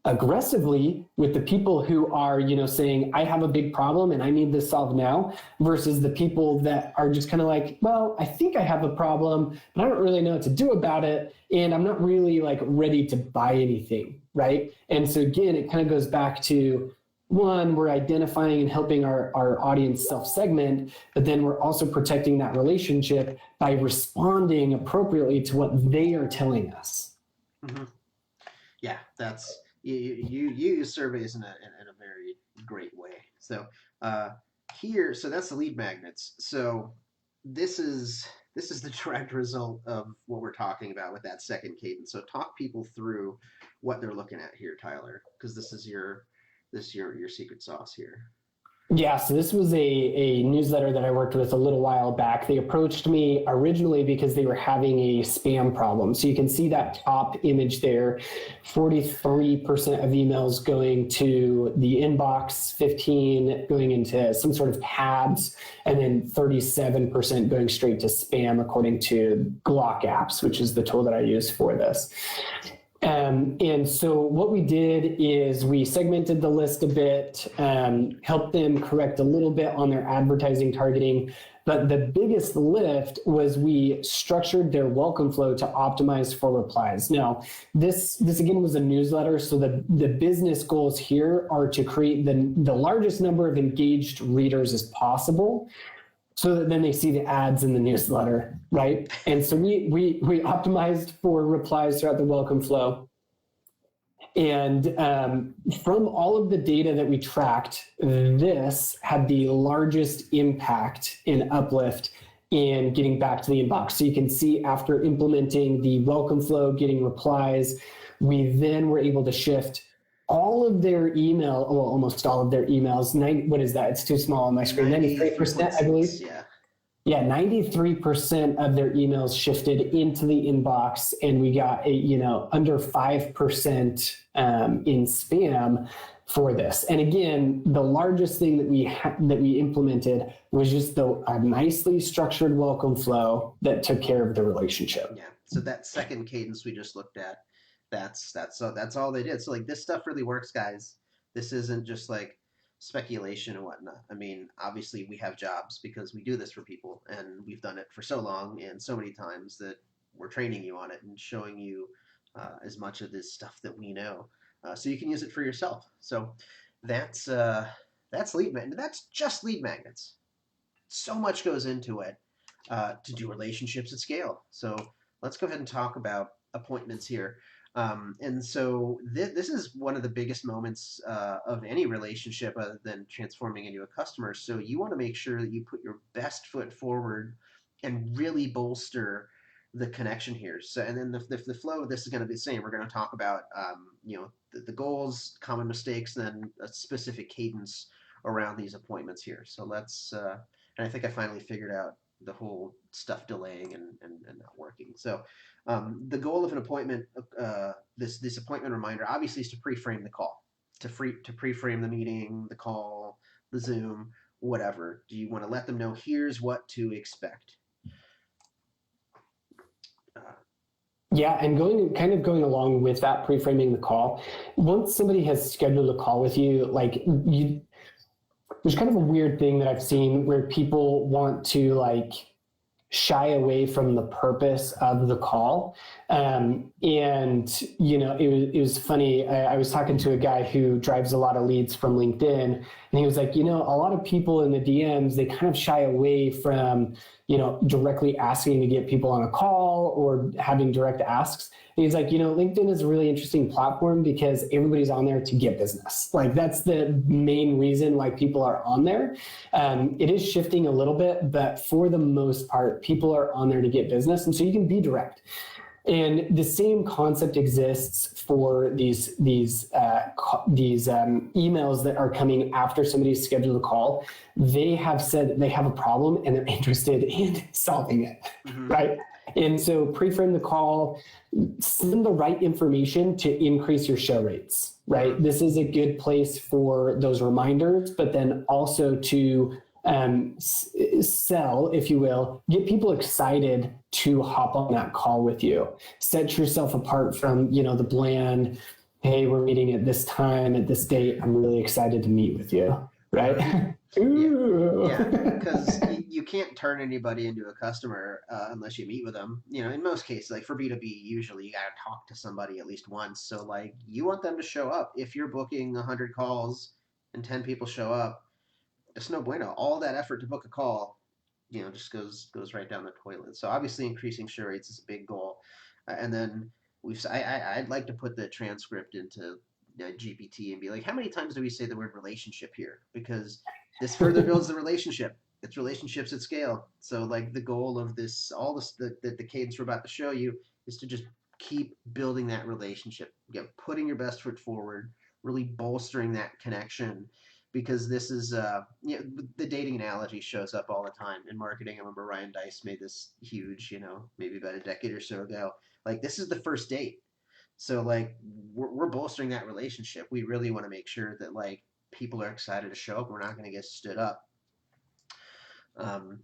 aggressively with the people who are, saying, I have a big problem and I need this solved now, versus the people that are just kind of like, well, I think I have a problem, but I don't really know what to do about it. And I'm not really like ready to buy anything. Right. And so again, it kind of goes back to one, we're identifying and helping our audience self-segment, but then we're also protecting that relationship by responding appropriately to what they are telling us. Mm-hmm. Yeah, that's you use surveys in a very great way. So uh, so that's the lead magnets. So this is the direct result of what we're talking about with that second cadence. So talk people through what they're looking at here, Tyler, because this is your secret sauce here. Yeah, so this was a newsletter that I worked with a little while back. They approached me originally because they were having a spam problem. So you can see that top image there, 43% of emails going to the inbox, 15 going into some sort of tabs, and then 37% going straight to spam according to Glock Apps, which is the tool that I use for this. And so what we did is we segmented the list a bit, helped them correct a little bit on their advertising targeting. But the biggest lift was we structured their welcome flow to optimize for replies. Now, this again was a newsletter, so the business goals here are to create the largest number of engaged readers as possible, so that then they see the ads in the newsletter, right? And so we optimized for replies throughout the welcome flow. And from all of the data that we tracked, this had the largest impact in uplift in getting back to the inbox. So you can see after implementing the welcome flow, getting replies, we then were able to shift all of their email, well, almost all of their emails. What is that? It's too small on my screen. 93%, I believe. Yeah. Yeah, 93% of their emails shifted into the inbox, and we got under 5% in spam for this. And again, the largest thing that we implemented was just a nicely structured welcome flow that took care of the relationship. Yeah. So that second cadence we just looked at, that's all they did. So like this stuff really works, guys. This isn't just like speculation and whatnot. I mean, obviously we have jobs because we do this for people, and we've done it for so long and so many times that we're training you on it and showing you as much of this stuff that we know, so you can use it for yourself. So that's lead magnet. That's just lead magnets. So much goes into it to do relationships at scale. So let's go ahead and talk about appointments here. And so this is one of the biggest moments of any relationship other than transforming into a customer. So you want to make sure that you put your best foot forward and really bolster the connection here. So, and then the flow of this is going to be the same. We're going to talk about, the goals, common mistakes, then a specific cadence around these appointments here. So and I think I finally figured out the whole stuff delaying and not working. So the goal of an appointment, this appointment reminder, obviously, is to pre-frame the call, to pre-frame the meeting, the call, the Zoom, whatever? Do you want to let them know here's what to expect? Uh, Yeah, and going along with that, pre-framing the call. Once somebody has scheduled a call with you, there's kind of a weird thing that I've seen where people want to shy away from the purpose of the call. And, it was funny. I was talking to a guy who drives a lot of leads from LinkedIn, and he was like, a lot of people in the DMs, they kind of shy away from, directly asking to get people on a call or having direct asks. And he's like, LinkedIn is a really interesting platform because everybody's on there to get business. Like that's the main reason why people are on there. It is shifting a little bit, but for the most part, people are on there to get business. And so you can be direct. And the same concept exists for these emails that are coming after somebody's scheduled a call. They have said that they have a problem and they're interested in solving it, right? And so pre-frame the call, send the right information to increase your show rates, right? This is a good place for those reminders, but then also to sell, if you will, get people excited to hop on that call with you. Set yourself apart from, the bland, hey, we're meeting at this time, at this date. I'm really excited to meet with you, right? yeah, because you can't turn anybody into a customer unless you meet with them. In most cases, like for B2B, usually you got to talk to somebody at least once. So like you want them to show up. If you're booking 100 calls and 10 people show up, it's no bueno. All that effort to book a call, just goes right down the toilet. So obviously, increasing show rates is a big goal. And then I'd like to put the transcript into GPT and be like, how many times do we say the word relationship here? Because this further builds the relationship. It's relationships at scale. So like the goal of this, all this, the cadence we're about to show you is to just keep building that relationship. Putting your best foot forward, really bolstering that connection, because this is the dating analogy shows up all the time in marketing. I remember Ryan Dice made this huge, maybe about a decade or so ago. Like this is the first date, so like we're bolstering that relationship. We really want to make sure that like people are excited to show up. We're not going to get stood up. Um,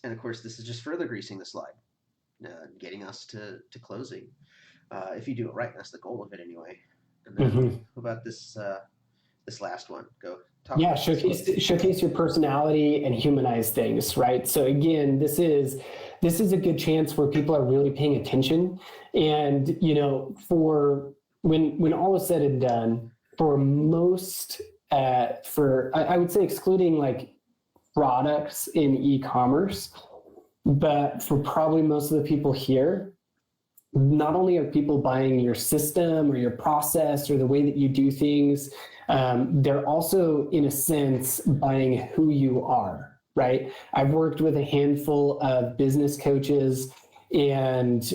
and of course, this is just further greasing the slide, getting us to closing. If you do it right, that's the goal of it anyway. And then how about this last one? Go talk. Yeah, showcase your personality and humanize things, right? So again, this is a good chance where people are really paying attention. And for when all is said and done, for most I would say excluding like products in e-commerce, but for probably most of the people here, not only are people buying your system or your process or the way that you do things, they're also, in a sense, buying who you are, right? I've worked with a handful of business coaches, and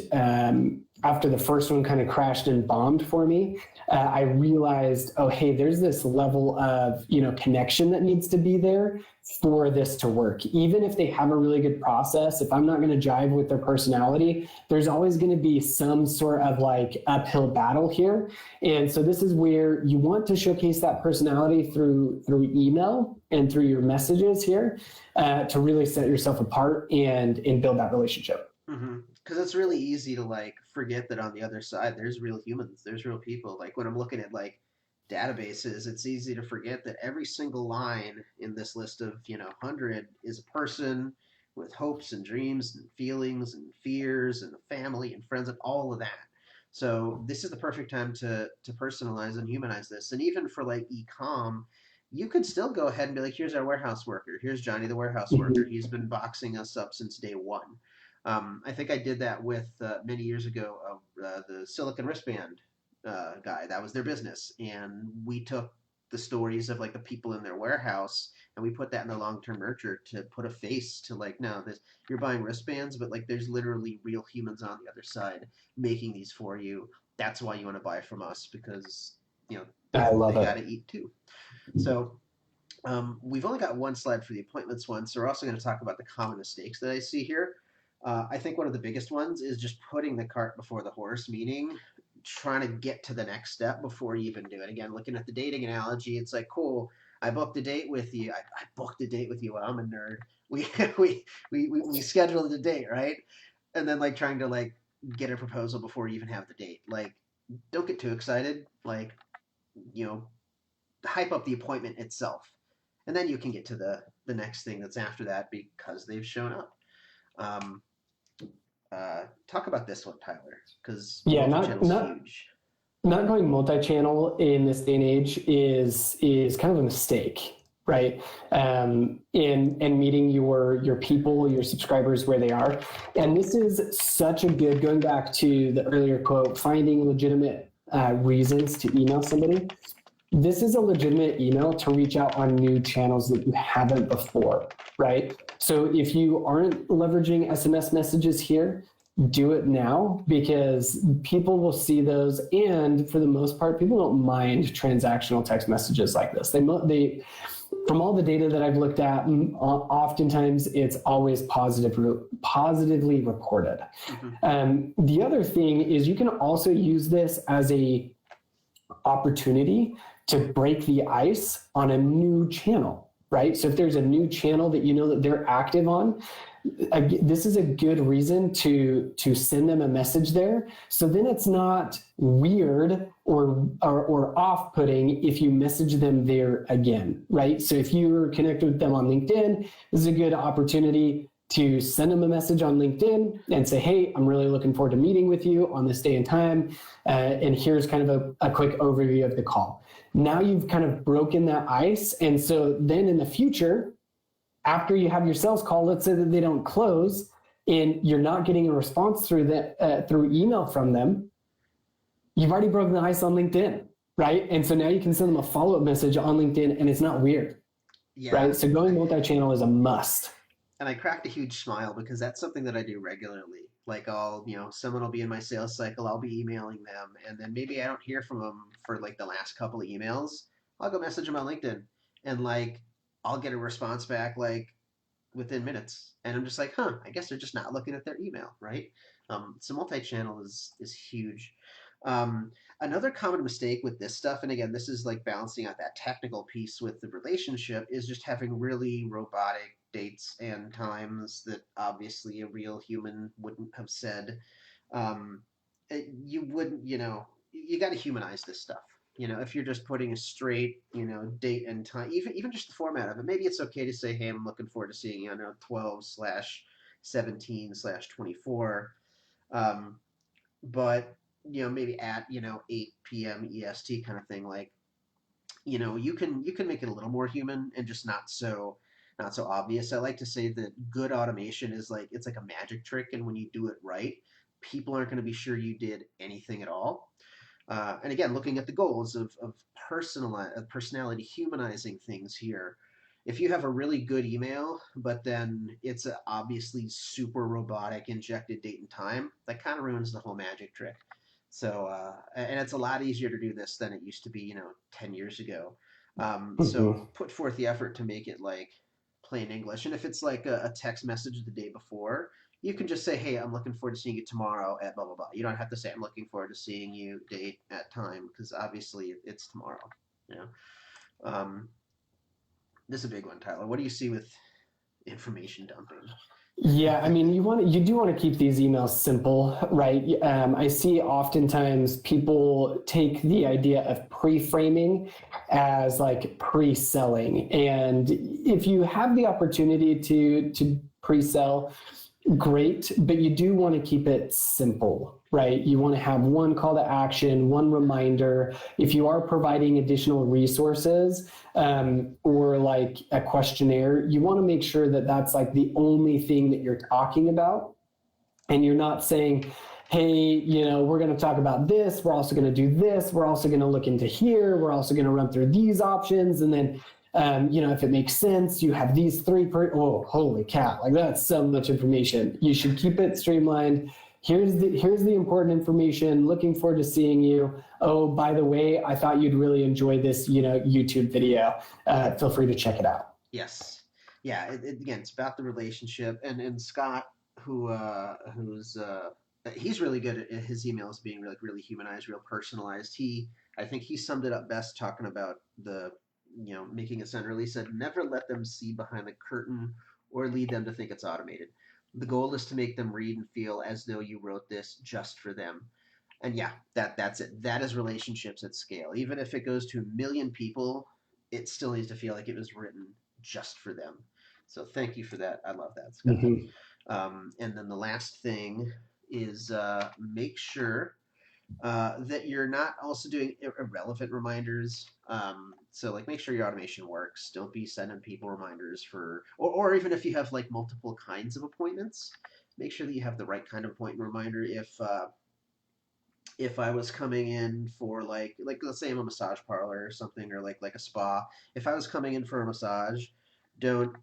after the first one kind of crashed and bombed for me, I realized, oh, hey, there's this level of, connection that needs to be there for this to work. Even if they have a really good process, if I'm not going to jive with their personality, there's always going to be some sort of like uphill battle here. And so this is where you want to showcase that personality through email and through your messages here to really set yourself apart and build that relationship. Because it's really easy to like forget that on the other side there's real humans, there's real people. Like when I'm looking at like databases, it's easy to forget that every single line in this list of 100 is a person with hopes and dreams and feelings and fears and a family and friends and all of that. So this is the perfect time to personalize and humanize this. And even for like e-com, you could still go ahead and be like, here's our warehouse worker, here's Johnny the warehouse worker, he's been boxing us up since day one. I think I did that with many years ago the silicon wristband guy. That was their business, and we took the stories of like the people in their warehouse and we put that in the long-term nurture to put a face to like, no, this, you're buying wristbands, but like there's literally real humans on the other side making these for you. That's why you want to buy from us, because I love they it. got to eat too. So we've only got one slide for the appointments one, so we're also going to talk about the common mistakes that I see here. I think one of the biggest ones is just putting the cart before the horse, meaning trying to get to the next step before you even do it. Again, looking at the dating analogy, it's like, cool, I booked a date with you. I booked a date with you. Well, I'm a nerd. We we scheduled a date, right? And then like trying to like get a proposal before you even have the date. Like, don't get too excited. Like, you know, hype up the appointment itself, and then you can get to the next thing that's after that because they've shown up. Um, Talk about this one, Tyler, because Yeah, multi-channel's huge. not going multi-channel in this day and age is kind of a mistake, right? In meeting your people, your subscribers where they are, and this is such a good, going back to the earlier quote, finding legitimate reasons to email somebody. This is a legitimate email to reach out on new channels that you haven't before, right? So if you aren't leveraging SMS messages here, do it now because people will see those. And for the most part, people don't mind transactional text messages like this. They from all the data that I've looked at, oftentimes it's always positively reported. The other thing is you can also use this as a opportunity to break the ice on a new channel, right? So if there's a new channel that you know that they're active on, this is a good reason to send them a message there. So then it's not weird or off-putting if you message them there again, right? So if you're connected with them on LinkedIn, this is a good opportunity to send them a message on LinkedIn and say, hey, I'm really looking forward to meeting with you on this day and time. And here's kind of a quick overview of the call. Now you've kind of broken that ice. And so then in the future, after you have your sales call, let's say that they don't close and you're not getting a response through email from them, you've already broken the ice on LinkedIn, right? And so now you can send them a follow-up message on LinkedIn and it's not weird, Yeah, right? So going multi-channel is a must. and I cracked a huge smile because that's something that I do regularly. Like someone will be in my sales cycle, I'll be emailing them, and then maybe I don't hear from them for like the last couple of emails. I'll go message them on LinkedIn, and like I'll get a response back like within minutes, and I'm just like, huh, I guess they're just not looking at their email, right? So multi-channel is huge. Um, Another common mistake with this stuff, and again, this is like balancing out that technical piece with the relationship, is just having really robotic dates and times that obviously a real human wouldn't have said. You wouldn't, you got to humanize this stuff. If you're just putting a straight, date and time, even just the format of it, maybe it's okay to say, hey, I'm looking forward to seeing you on 12/17/24. Um, but maybe at 8 p.m. EST kind of thing. Like you can make it a little more human and just not so obvious. I like to say that good automation is like it's like a magic trick, and when you do it right, people aren't going to be sure you did anything at all. And again, looking at the goals of personality humanizing things here. If you have a really good email, but then it's a obviously super robotic injected date and time, that kind of ruins the whole magic trick. So, and it's a lot easier to do this than it used to be, 10 years ago. So Mhm. put forth the effort to make it like plain English. And if it's like a text message the day before, you can just say, hey, I'm looking forward to seeing you tomorrow at blah, blah, blah. You don't have to say, I'm looking forward to seeing you date at time, because obviously it's tomorrow. You know, um, this is a big one, Tyler. What do you see with information dumping? Yeah, I mean, you do want to keep these emails simple, right? I see oftentimes people take the idea of pre-framing as like pre-selling, and if you have the opportunity to pre-sell, great, but you do want to keep it simple, right? You want to have one call to action, one reminder. If you are providing additional resources or like a questionnaire, you want to make sure that that's like the only thing that you're talking about. And you're not saying, hey, we're going to talk about this. We're also going to do this. We're also going to look into here. We're also going to run through these options. And then if it makes sense, you have these oh, holy cow, like that's so much information. You should keep it streamlined. Here's the important information. Looking forward to seeing you. Oh, by the way, I thought you'd really enjoy this, YouTube video. Feel free to check it out. Yes. Yeah. Again, it's about the relationship, and Scott, who's he's really good at his emails being really humanized, real personalized. I think he summed it up best talking about making it sound early, said never let them see behind the curtain or lead them to think it's automated. The goal is to make them read and feel as though you wrote this just for them. And yeah, that's it. That is relationships at scale. Even if it goes to 1 million people, it still needs to feel like it was written just for them. So thank you for that. I love that, Scott. Mhm. And then the last thing is make sure that you're not also doing irrelevant reminders. So like make sure your automation works. Don't be sending people reminders or even if you have like multiple kinds of appointments, make sure that you have the right kind of appointment reminder. If I was coming in for like let's say I'm a massage parlor or something or like a spa, if I was coming in for a massage, don't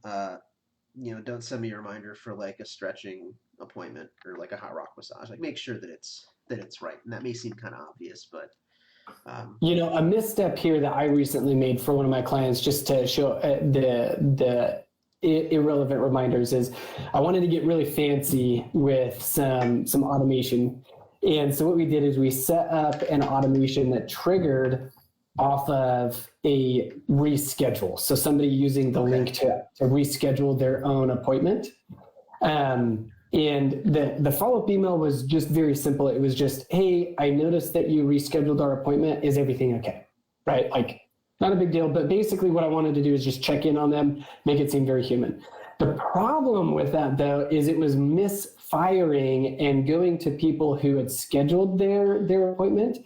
don't send me a reminder for like a stretching appointment or like a hot rock massage. Like make sure that it's right. And that may seem kind of obvious, but A misstep here that I recently made for one of my clients, just to show the irrelevant reminders, is I wanted to get really fancy with some automation. And so what we did is we set up an automation that triggered off of a reschedule. So somebody using the link to reschedule their own appointment. And the follow-up email was just very simple. It was just, hey, I noticed that you rescheduled our appointment. Is everything okay? Right? Like, not a big deal. But basically what I wanted to do is just check in on them, make it seem very human. The problem with that, though, is it was misfiring and going to people who had scheduled their appointment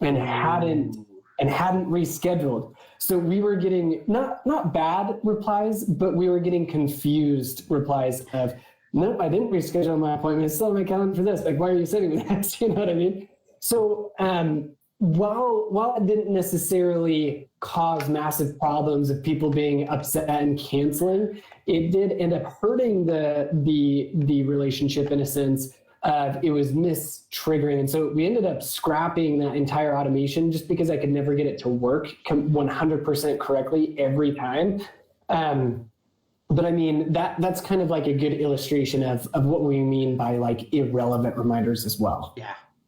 and hadn't rescheduled. So we were getting not bad replies, but we were getting confused replies of, no, I didn't reschedule my appointment. It's still on my calendar for this. Like, why are you sending me that? You know what I mean? So while it didn't necessarily cause massive problems of people being upset and canceling, it did end up hurting the relationship in a sense. It was mis-triggering. And so we ended up scrapping that entire automation just because I could never get it to work 100% correctly every time. But I mean, that's kind of like a good illustration of what we mean by like irrelevant reminders as well.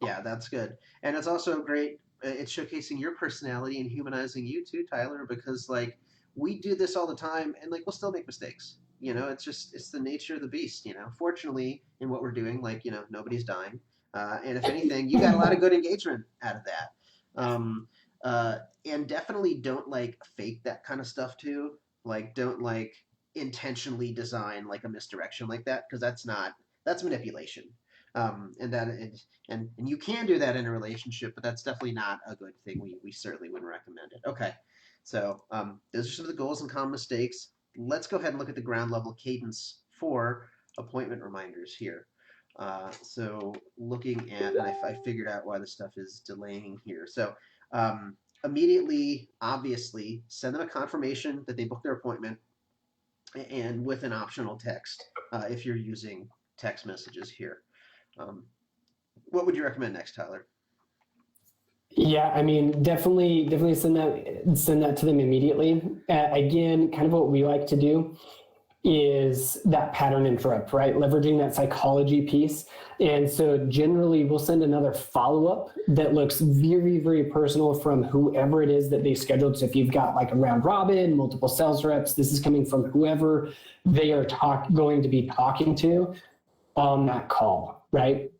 Yeah, that's good. And it's also great. It's showcasing your personality and humanizing you too, Tyler, because like we do this all the time and like we'll still make mistakes. It's the nature of the beast. Fortunately, in what we're doing, like nobody's dying, and if anything, you got a lot of good engagement out of that. And definitely don't like fake that kind of stuff too. Like don't like intentionally design like a misdirection like that because that's manipulation. And you can do that in a relationship, but that's definitely not a good thing. We certainly wouldn't recommend it. Okay, so those are some of the goals and common mistakes. Let's go ahead and look at the ground level cadence for appointment reminders here. So looking at, and I figured out why this stuff is delaying here. So immediately, obviously, send them a confirmation that they booked their appointment and with an optional text if you're using text messages here. What would you recommend next, Tyler? Yeah, I mean, definitely send that to them immediately. Again, kind of what we like to do is that pattern interrupt, right? Leveraging that psychology piece. And so generally we'll send another follow-up that looks very, very personal from whoever it is that they scheduled. So if you've got like a round robin, multiple sales reps, this is coming from whoever they are going to be talking to on that call, right?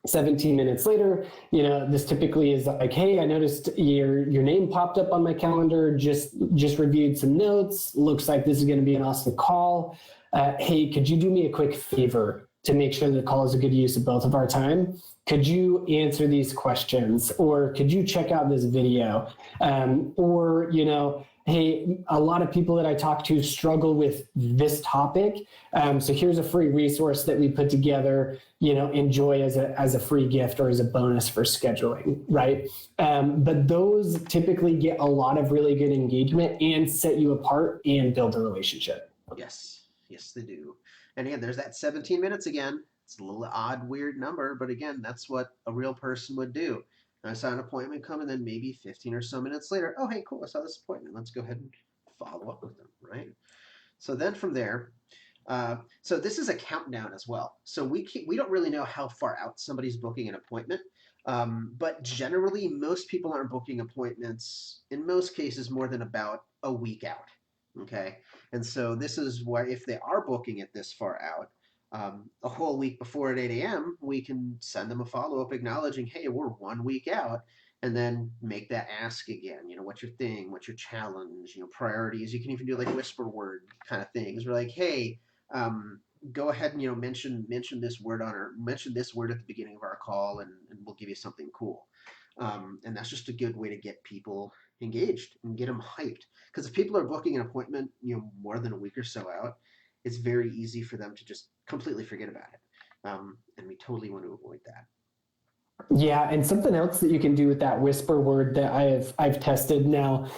17 minutes later, this typically is like, hey, I noticed your name popped up on my calendar, just reviewed some notes. Looks like this is going to be an awesome call. Hey, could you do me a quick favor to make sure the call is a good use of both of our time? Could you answer these questions, or could you check out this video? Or, hey, a lot of people that I talk to struggle with this topic. So here's a free resource that we put together, enjoy as a free gift or as a bonus for scheduling, right? But those typically get a lot of really good engagement and set you apart and build a relationship. Yes, they do. And again, there's that 17 minutes again. It's a little odd, weird number, but again, that's what a real person would do. I saw an appointment come, and then maybe 15 or so minutes later, oh, hey, cool, I saw this appointment. Let's go ahead and follow up with them, right? So then from there, so this is a countdown as well. So we don't really know how far out somebody's booking an appointment. But generally, most people aren't booking appointments in most cases more than about a week out. Okay. And so this is why, if they are booking it this far out, a whole week before at 8 a.m., we can send them a follow up acknowledging, hey, we're 1 week out, and then make that ask again. What's your thing? What's your challenge? Priorities. You can even do like whisper word kind of things. We're like, hey, go ahead and mention this word mention this word at the beginning of our call, and we'll give you something cool. And that's just a good way to get people engaged and get them hyped. Because if people are booking an appointment, more than a week or so out, it's very easy for them to just completely forget about it. And we totally want to avoid that. Yeah, and something else that you can do with that whisper word that I've tested now.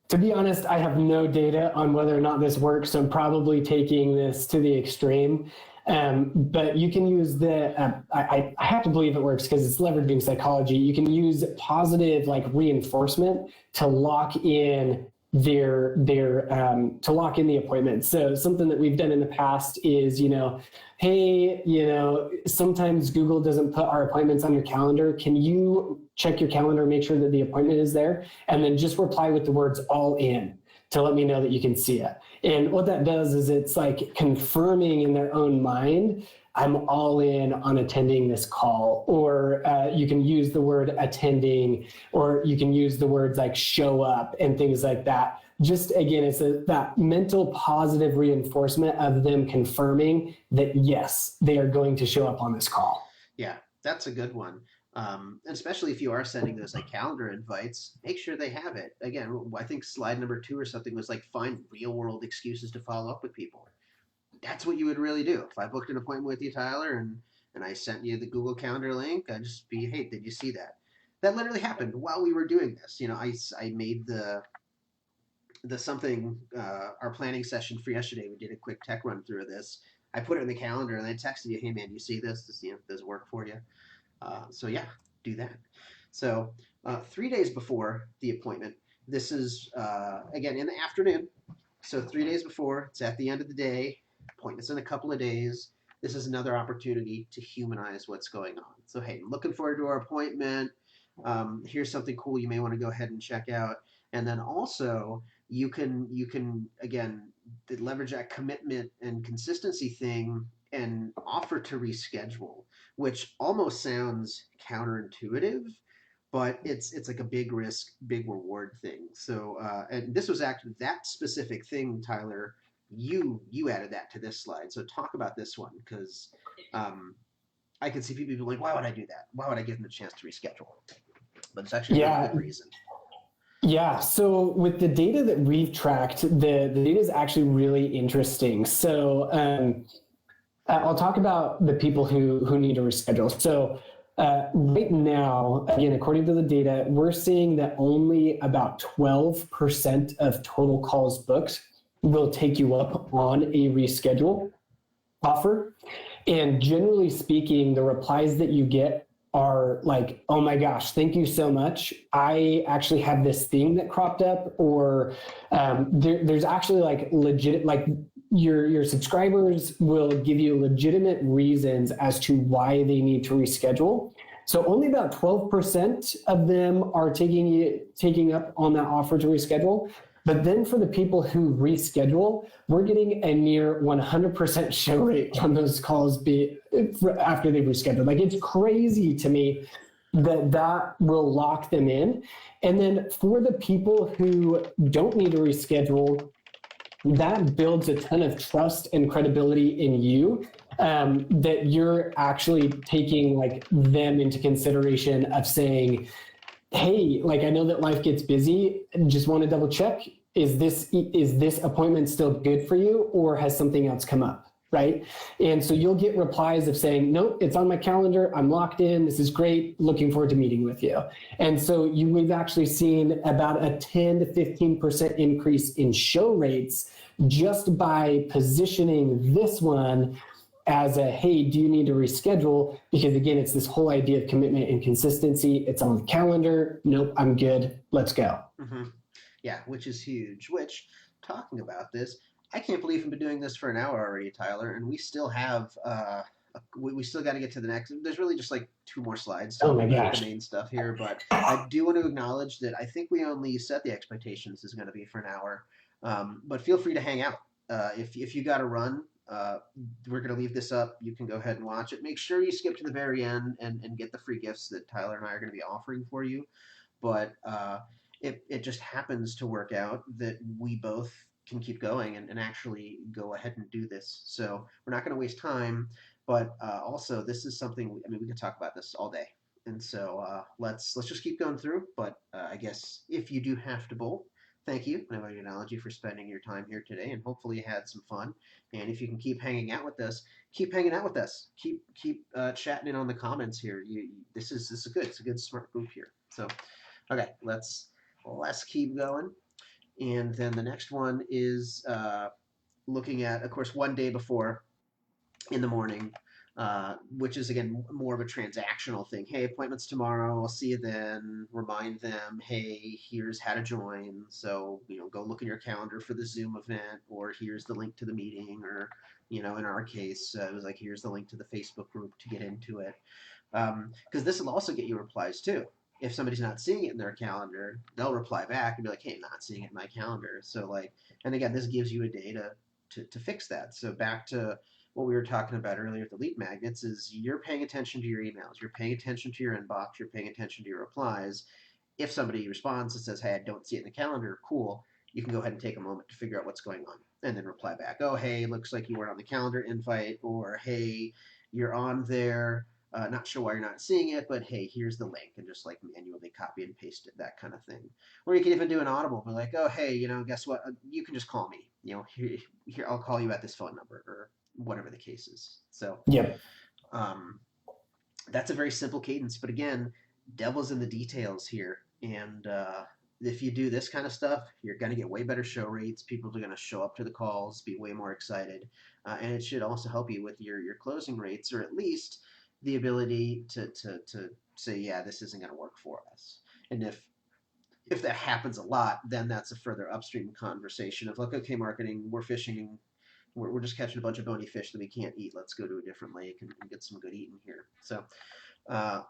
To be honest, I have no data on whether or not this works, so I'm probably taking this to the extreme. But you can use I have to believe it works because it's leveraging psychology. You can use positive like reinforcement to lock in to lock in the appointment. So something that we've done in the past is, hey, sometimes Google doesn't put our appointments on your calendar. Can you check your calendar, make sure that the appointment is there, and then just reply with the words all in to let me know that you can see it. And what that does is it's like confirming in their own mind, I'm all in on attending this call. Or you can use the word attending, or you can use the words like show up and things like that. Just again, it's that mental positive reinforcement of them confirming that, yes, they are going to show up on this call. Yeah, that's a good one. Especially if you are sending those like calendar invites, make sure they have it. Again, I think slide number 2 or something was like find real world excuses to follow up with people. That's what you would really do. If I booked an appointment with you, Tyler, and I sent you the Google Calendar link, I'd just be, hey, did you see that? That literally happened while we were doing this. I made the something our planning session for yesterday. We did a quick tech run through of this. I put it in the calendar and I texted you, hey man, do you see this? Does it work for you? So yeah, do that. So 3 days before the appointment, this is again in the afternoon. So 3 days before, it's at the end of the day. Appointment's in a couple of days. This is another opportunity to humanize what's going on. So hey, looking forward to our appointment. Here's something cool you may want to go ahead and check out. And then also you can again leverage that commitment and consistency thing and offer to reschedule, which almost sounds counterintuitive, but it's like a big risk, big reward thing. So and this was actually that specific thing, Tyler. You added that to this slide. So talk about this one because I can see people like, why would I do that? Why would I give them a chance to reschedule? But it's actually a really good reason. Yeah. So with the data that we've tracked, the data is actually really interesting. So I'll talk about the people who need to reschedule. So right now, again, according to the data, we're seeing that only about 12% of total calls booked will take you up on a reschedule offer. And generally speaking, the replies that you get are like, oh my gosh, thank you so much. I actually have this thing that cropped up, or there's actually like legit, like your subscribers will give you legitimate reasons as to why they need to reschedule. So only about 12% of them are taking up on that offer to reschedule. But then for the people who reschedule, we're getting a near 100% show rate on those calls after they've rescheduled. Like, it's crazy to me that will lock them in. And then for the people who don't need to reschedule, that builds a ton of trust and credibility in you, that you're actually taking like them into consideration of saying, hey, like, I know that life gets busy. Just want to double check. Is this appointment still good for you, or has something else come up? Right. And so you'll get replies of saying, nope, it's on my calendar. I'm locked in. This is great. Looking forward to meeting with you. And so we've actually seen about a 10 to 15% increase in show rates just by positioning this one as a, hey, do you need to reschedule? Because again, it's this whole idea of commitment and consistency. It's on the calendar. Nope, I'm good. Let's go. Mm-hmm. Yeah, which is huge. Which, talking about this, I can't believe I've been doing this for an hour already, Tyler, and we still have we still got to get to the next. There's really just like two more slides Oh talking my about the gosh. main stuff here, but I do want to acknowledge that I think we only set the expectations is going to be for an hour. But feel free to hang out. If you got to run, we're going to leave this up. You can go ahead and watch it. Make sure you skip to the very end and get the free gifts that Tyler and I are going to be offering for you. But it just happens to work out that we both can keep going and actually go ahead and do this. So we're not going to waste time, but also this is something. I mean, we could talk about this all day, and so let's just keep going through. But I guess if you do have to bolt, thank you, and I want to acknowledge you for spending your time here today, and hopefully you had some fun. And if you can keep hanging out with us, keep hanging out with us. Keep chatting in on the comments here. This is good. It's a good smart group here. So okay, let's keep going. And then the next one is looking at, of course, one day before in the morning, which is again more of a transactional thing. Hey, appointments tomorrow. I'll see you then. Remind them. Hey, here's how to join. So go look in your calendar for the Zoom event, or here's the link to the meeting, or in our case, it was like here's the link to the Facebook group to get into it. Because this will also get you replies too. If somebody's not seeing it in their calendar, they'll reply back and be like, "Hey, I'm not seeing it in my calendar." So like, and again, this gives you a day to fix that. So back to what we were talking about earlier with the lead magnets is you're paying attention to your emails, you're paying attention to your inbox, you're paying attention to your replies. If somebody responds and says, "Hey, I don't see it in the calendar," cool. You can go ahead and take a moment to figure out what's going on, and then reply back. "Oh, hey, looks like you weren't on the calendar invite," or "Hey, you're on there. Not sure why you're not seeing it, but hey, here's the link," and just like manually copy and paste it, that kind of thing. Or you can even do an audible, be like, "Oh, hey, guess what? You can just call me. Here, I'll call you at this phone number," or whatever the case is. So Yep. um, that's a very simple cadence, but again, devil's in the details here. And if you do this kind of stuff, you're going to get way better show rates. People are going to show up to the calls, be way more excited, and it should also help you with your closing rates, or at least the ability to say, yeah, this isn't going to work for us. And if that happens a lot, then that's a further upstream conversation of like, okay, marketing, we're fishing, we're just catching a bunch of bony fish that we can't eat. Let's go to a different lake and get some good eating here. So uh,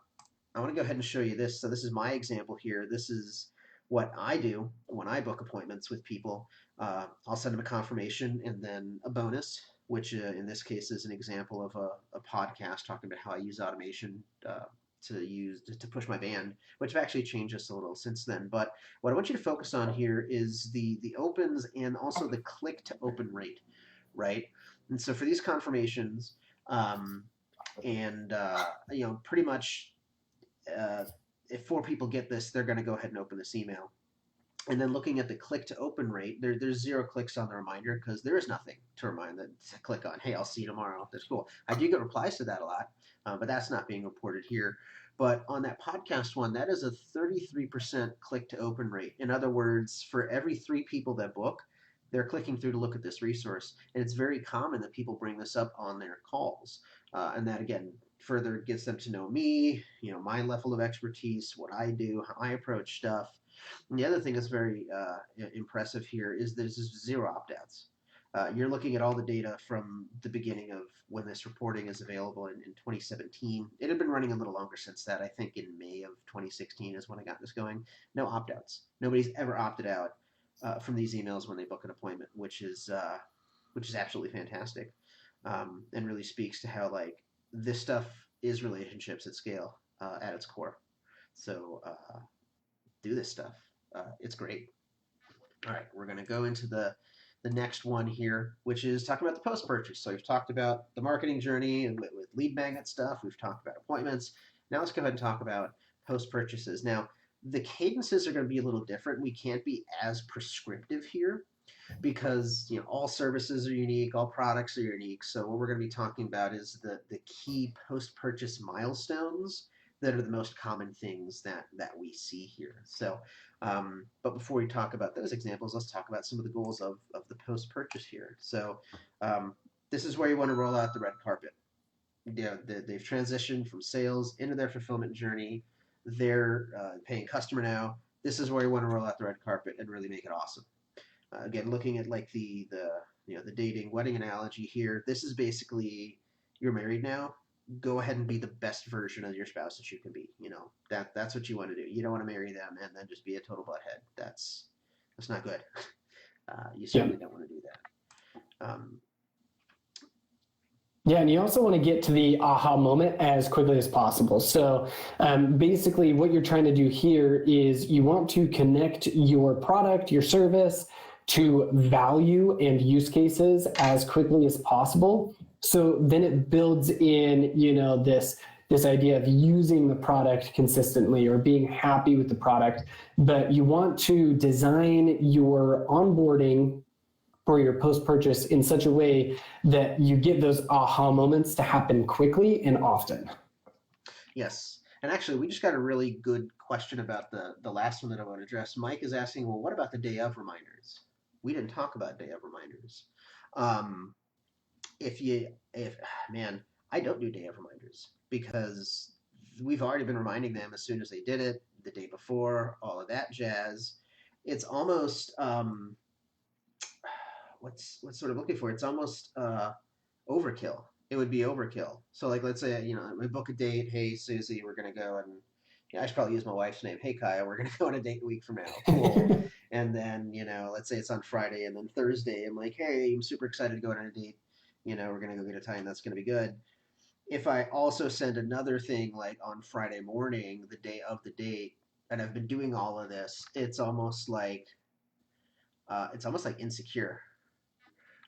I want to go ahead and show you this. So this is my example here. This is what I do when I book appointments with people. I'll send them a confirmation and then a bonus, which in this case is an example of a podcast talking about how I use automation to push my band, which have actually changed just a little since then. But what I want you to focus on here is the opens and also the click to open rate, right? And so for these confirmations, um, and pretty much if four people get this, they're going to go ahead and open this email. And then looking at the click to open rate, there's 0 clicks on the reminder because there is nothing to remind them to click on. Hey, I'll see you tomorrow. That's cool. I do get replies to that a lot, but that's not being reported here. But on that podcast one, that is a 33% click to open rate. In other words, for every 3 people that book, they're clicking through to look at this resource. And it's very common that people bring this up on their calls. And that, again, further gets them to know me, my level of expertise, what I do, how I approach stuff. And the other thing that's very impressive here is there's 0 opt-outs. You're looking at all the data from the beginning of when this reporting is available in 2017. It had been running a little longer since that. I think in May of 2016 is when I got this going. No opt-outs. Nobody's ever opted out from these emails when they book an appointment, which is absolutely fantastic, and really speaks to how like this stuff is relationships at scale at its core. So do this stuff. It's great. All right, we're going to go into the next one here, which is talking about the post purchase. So we've talked about the marketing journey and with lead magnet stuff. We've talked about appointments. Now let's go ahead and talk about post purchases. Now the cadences are going to be a little different. We can't be as prescriptive here because all services are unique, all products are unique. So what we're going to be talking about is the key post purchase milestones that are the most common things that we see here. So, but before we talk about those examples, let's talk about some of the goals of the post purchase here. So, this is where you want to roll out the red carpet. They've transitioned from sales into their fulfillment journey. They're paying customer now. This is where you want to roll out the red carpet and really make it awesome. Again, looking at like the dating wedding analogy here, this is basically you're married now, go ahead and be the best version of your spouse that you can be. That's what you want to do. You don't want to marry them and then just be a total butthead. That's not good. You Yeah. certainly don't want to do that. Yeah, and you also want to get to the aha moment as quickly as possible. So basically what you're trying to do here is you want to connect your product, your service to value and use cases as quickly as possible. So then it builds in, this idea of using the product consistently or being happy with the product. But you want to design your onboarding for your post-purchase in such a way that you get those aha moments to happen quickly and often. Yes. And actually, we just got a really good question about the last one that I want to address. Mike is asking, well, what about the day of reminders? We didn't talk about day of reminders. Um, if man, I don't do day of reminders because we've already been reminding them as soon as they did it, the day before, all of that jazz. It's almost what's sort of looking for? It's almost overkill. It would be overkill. So like let's say we book a date. Hey Susie, we're gonna go and I should probably use my wife's name. Hey Kaya, we're gonna go on a date a week from now. Cool. And then let's say it's on Friday, and then Thursday, I'm like, hey, I'm super excited to go on a date. We're gonna go get a time. That's gonna be good. If I also send another thing like on Friday morning, the day of the date, and I've been doing all of this, it's almost like insecure.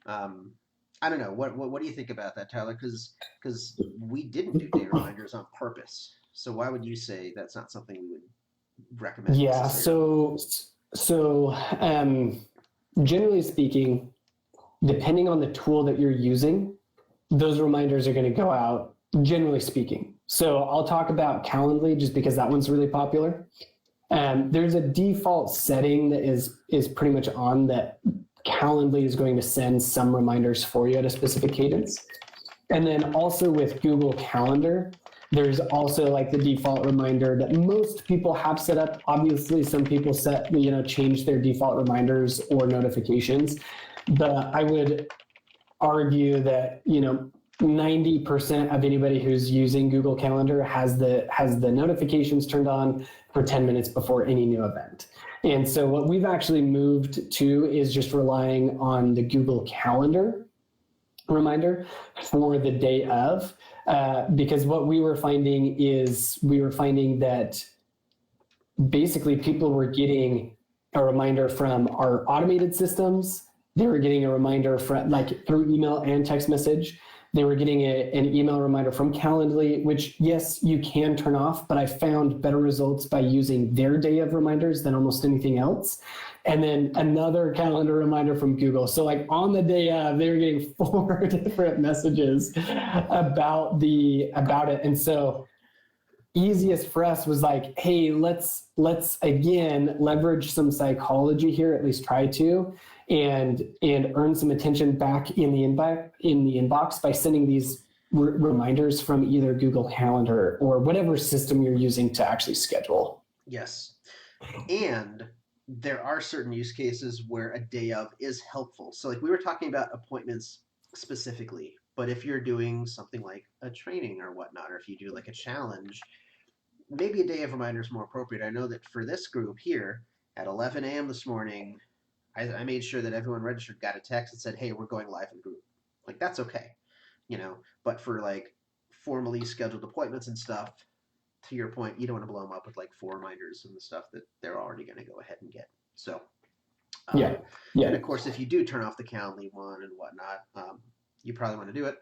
Um, I don't know. What do you think about that, Tyler? Because we didn't do day reminders on purpose. So why would you say that's not something we would recommend Yeah. necessarily? So generally speaking, depending on the tool that you're using, those reminders are going to go out, generally speaking. So I'll talk about Calendly just because that one's really popular. There's a default setting that is pretty much on that Calendly is going to send some reminders for you at a specific cadence. And then also with Google Calendar, there's also like the default reminder that most people have set up. Obviously, some people change their default reminders or notifications. But I would argue that 90% of anybody who's using Google Calendar has the notifications turned on for 10 minutes before any new event. And so what we've actually moved to is just relying on the Google Calendar reminder for the day of, because what we were finding that basically people were getting a reminder from our automated systems. They were getting a reminder from through email and text message. They were getting an email reminder from Calendly, which yes, you can turn off, but I found better results by using their day of reminders than almost anything else. And then another calendar reminder from Google. So like on the day of, they were getting 4 different messages about it. And so easiest for us was like, hey, let's again leverage some psychology here, at least try to, and earn some attention back in the inbox by sending these reminders from either Google Calendar or whatever system you're using to actually schedule. Yes. And there are certain use cases where a day of is helpful. So like we were talking about appointments specifically, but if you're doing something like a training or whatnot, or if you do like a challenge, maybe a day of reminder is more appropriate. I know that for this group here at 11 a.m. this morning, I made sure that everyone registered got a text that said, hey, we're going live in group. Like that's okay, but for like formally scheduled appointments and stuff, to your point, you don't want to blow them up with like 4 reminders and the stuff that they're already going to go ahead and get. So, Yeah. And of course, if you do turn off the Calendly one and whatnot, you probably want to do it.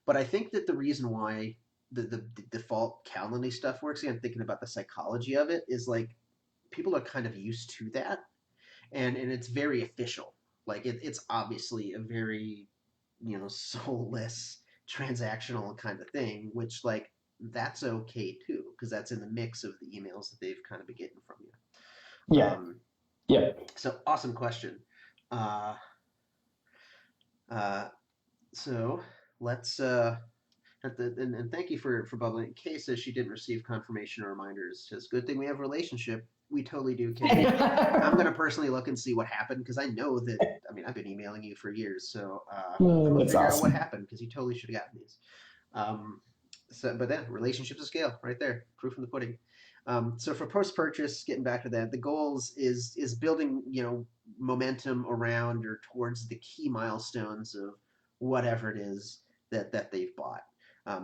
But I think that the reason why the default Calendly stuff works, again, thinking about the psychology of it, is like people are kind of used to that, and it's very official. Like it's obviously a very soulless transactional kind of thing, which like that's okay too, because that's in the mix of the emails that they've kind of been getting from you. Yeah. Yeah. So awesome question. Uh, uh, so let's and thank you for bubbling. Kay says she didn't receive confirmation or reminders. Says good thing we have a relationship. We totally do, Kay. I'm gonna personally look and see what happened because I know that. I mean, I've been emailing you for years, so I'm gonna That's figure out awesome. what happened because you totally should have gotten these. Um, so, but then relationships to scale right there, proof in the pudding. So for post purchase, getting back to that, the goals is building momentum around or towards the key milestones of whatever it is that they've bought.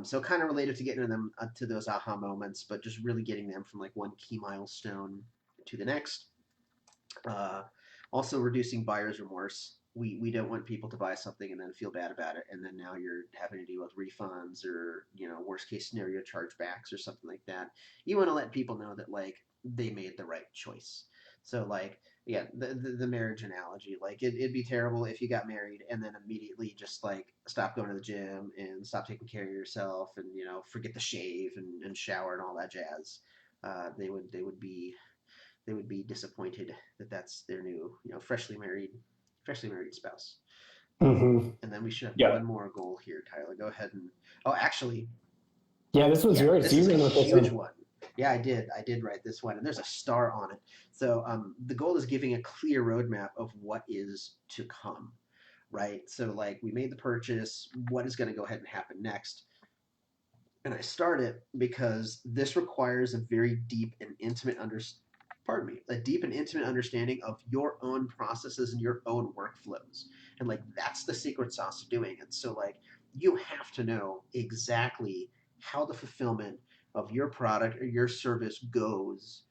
So kind of related to getting them to those aha moments, but just really getting them from like one key milestone to the next. Uh, Also, reducing buyer's remorse. We don't want people to buy something and then feel bad about it, and then now you're having to deal with refunds or worst case scenario chargebacks or something like that. You want to let people know that like they made the right choice. So like yeah, the marriage analogy, like it'd be terrible if you got married and then immediately just like stop going to the gym and stop taking care of yourself and forget to shave and shower and all that jazz. They would be disappointed that that's their new, freshly married spouse. Mm-hmm. And then we should have Yeah. one more goal here, Tyler. Go ahead and oh, actually, Yeah, this was yeah, yours. this You is a ran with this huge one. one. Yeah, I did. I did write this one, and there's a star on it. So the goal is giving a clear roadmap of what is to come, right? So like we made the purchase, what is going to go ahead and happen next? And I start it because this requires a very deep and intimate a deep and intimate understanding of your own processes and your own workflows. And like that's the secret sauce of doing it. So like you have to know exactly how the fulfillment of your product or your service goes.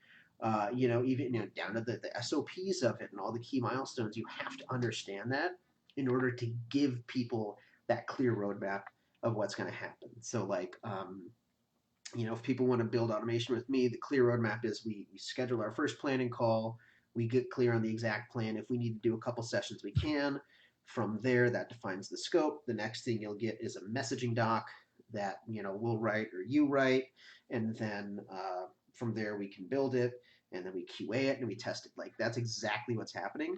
Even down to the SOPs of it and all the key milestones. You have to understand that in order to give people that clear roadmap of what's going to happen. So like if people want to build automation with me, the clear roadmap is we schedule our first planning call. We get clear on the exact plan. If we need to do a couple sessions, we can. From there, that defines the scope. The next thing you'll get is a messaging doc that we'll write or you write, and then from there we can build it, and then we QA it and we test it. Like that's exactly what's happening.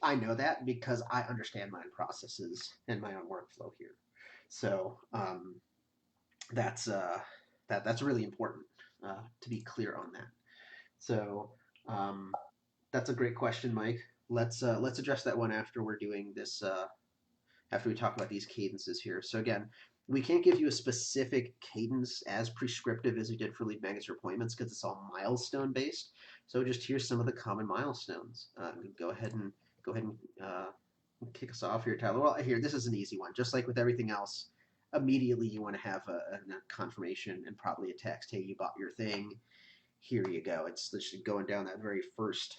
I know that because I understand my own processes and my own workflow here. So that's that's really important to be clear on that. So um, that's a great question, Mike. Let's address that one after we're doing this. After we talk about these cadences here. So again, we can't give you a specific cadence as prescriptive as we did for lead magnets or appointments because it's all milestone based. So just here's some of the common milestones. Go ahead and kick us off here, Tyler. Well, here, this is an easy one. Just like with everything else, immediately you want to have a confirmation and probably a text. Hey, you bought your thing. Here you go. It's just going down that very first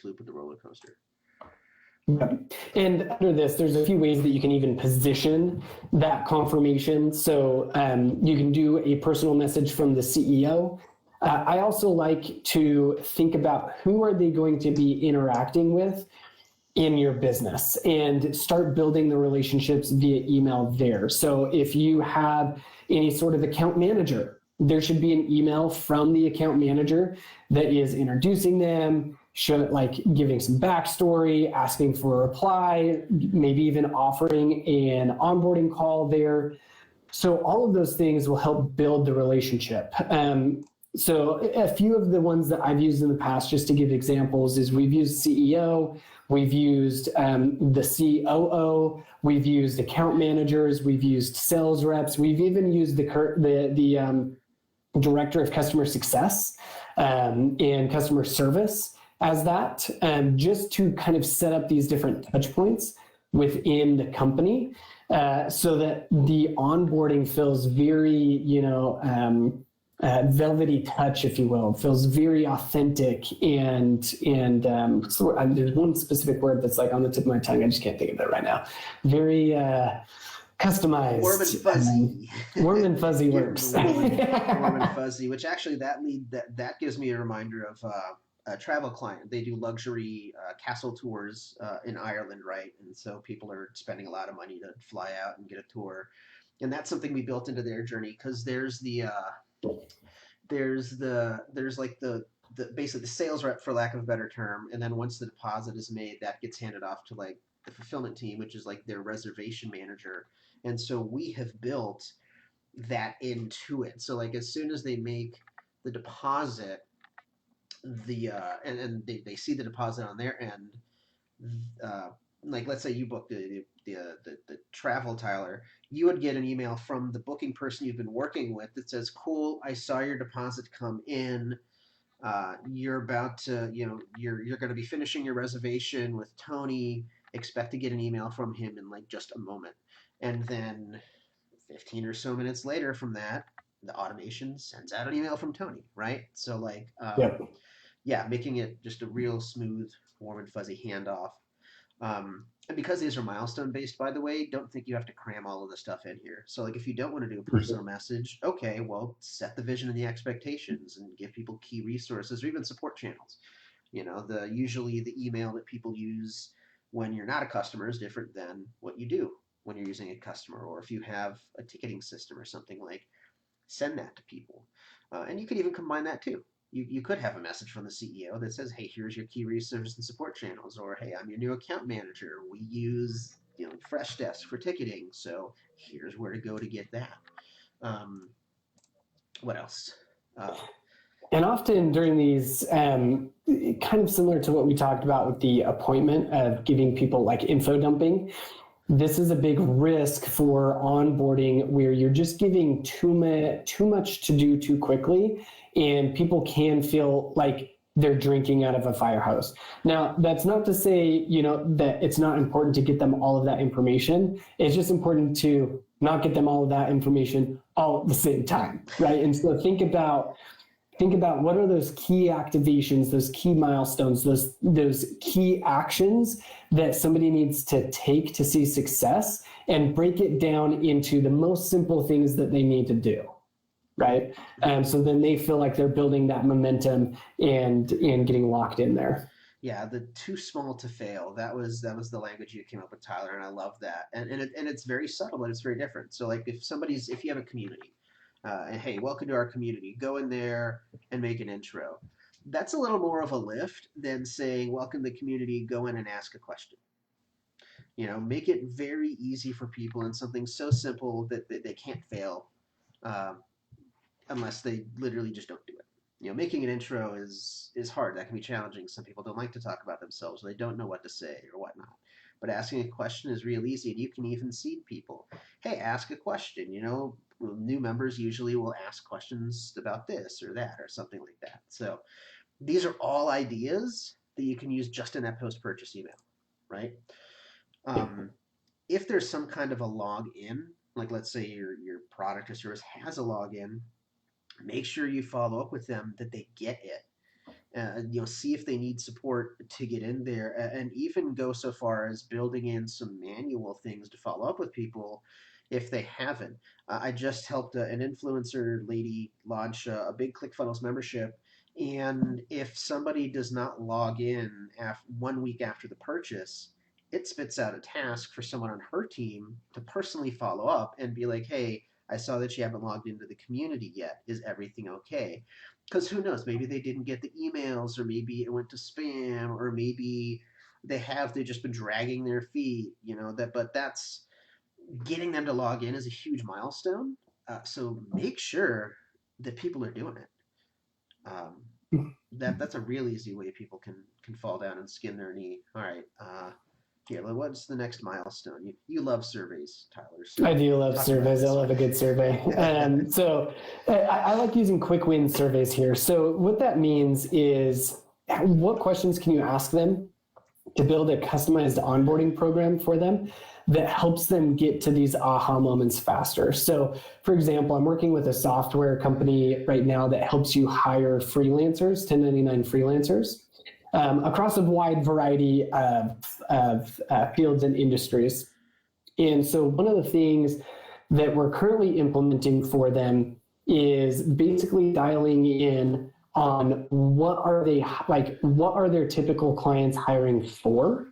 loop of the roller coaster. Yep. And under this, there's a few ways that you can even position that confirmation. So you can do a personal message from the CEO. I also like to think about who are they going to be interacting with in your business and start building the relationships via email there. So if you have any sort of account manager, there should be an email from the account manager that is introducing them, like giving some backstory, asking for a reply, maybe even offering an onboarding call there. So all of those things will help build the relationship. So a few of the ones that I've used in the past, just to give examples, is we've used CEO, we've used the COO, we've used account managers, we've used sales reps, we've even used the director of customer success and customer service as that, just to kind of set up these different touch points within the company so that the onboarding feels very, velvety touch, if you will. It feels very authentic there's one specific word that's like on the tip of my tongue. I just can't think of it right now. Very customized. Warm and fuzzy. Warm and fuzzy works. warm and fuzzy, which actually that gives me a reminder of a travel client. They do luxury castle tours in Ireland, right? And so people are spending a lot of money to fly out and get a tour. And that's something we built into their journey because there's like the basically the sales rep for lack of a better term, and then once the deposit is made, that gets handed off to like the fulfillment team, which is like their reservation manager. And so we have built that into it. So like as soon as they make the deposit, and they see the deposit on their end, like let's say you booked the travel, Tyler, you would get an email from the booking person you've been working with that says, "Cool, I saw your deposit come in. You're about to, you're going to be finishing your reservation with Tony. Expect to get an email from him in like just a moment." And then 15 or so minutes later from that, the automation sends out an email from Tony, right? So like, Yep. yeah, making it just a real smooth, warm and fuzzy handoff. And because these are milestone based, by the way, don't think you have to cram all of the stuff in here. So, like, if you don't want to do a personal message, okay, well, set the vision and the expectations and give people key resources or even support channels. Usually the email that people use when you're not a customer is different than what you do when you're using a customer, or if you have a ticketing system or something, like send that to people. And you could even combine that too. You could have a message from the CEO that says, "Hey, here's your key resources and support channels," or "Hey, I'm your new account manager. We use Freshdesk for ticketing, so here's where to go to get that." What else? Uh, And often during these, kind of similar to what we talked about with the appointment of giving people like info dumping, this is a big risk for onboarding where you're just giving too much to do too quickly, and people can feel like they're drinking out of a fire hose. Now, that's not to say, that it's not important to get them all of that information. It's just important to not get them all of that information all at the same time, right? And so think about what are those key activations, those key milestones, those key actions that somebody needs to take to see success, and break it down into the most simple things that they need to do, right? So then they feel like they're building that momentum and getting locked in there. yeah, the too small to fail. That was the language you came up with, Tyler, and I love that. And it's very subtle, but it's very different. So like if you have a community, and hey, welcome to our community, go in there and make an intro. That's a little more of a lift than saying, "Welcome to the community, go in and ask a question." Make it very easy for people and something so simple that they can't fail, uh, unless they literally just don't do it. Making an intro is hard. That can be challenging. Some people don't like to talk about themselves, or they don't know what to say or whatnot. But asking a question is real easy, and you can even seed people. Hey, ask a question. New members usually will ask questions about this or that or something like that. So these are all ideas that you can use just in that post-purchase email, right? If there's some kind of a login, like let's say your product or service has a login, make sure you follow up with them that they get it. See if they need support to get in there, and even go so far as building in some manual things to follow up with people if they haven't. I just helped an influencer lady launch a big ClickFunnels membership, and if somebody does not log in 1 week after the purchase, it spits out a task for someone on her team to personally follow up and be like, "Hey, I saw that you haven't logged into the community yet. Is everything okay?" Because who knows? Maybe they didn't get the emails, or maybe it went to spam, or maybe they've just been dragging their feet. But that's getting them to log in is a huge milestone. So make sure that people are doing it. Um, that's a real easy way people can fall down and skin their knee. All right. Here, what's the next milestone? You love surveys, Tyler. So I do love surveys. I love a good survey. So I like using quick win surveys here. So what that means is, what questions can you ask them to build a customized onboarding program for them that helps them get to these aha moments faster? So for example, I'm working with a software company right now that helps you hire freelancers, 1099 freelancers, across a wide variety of fields and industries. And so one of the things that we're currently implementing for them is basically dialing in on what are their typical clients hiring for.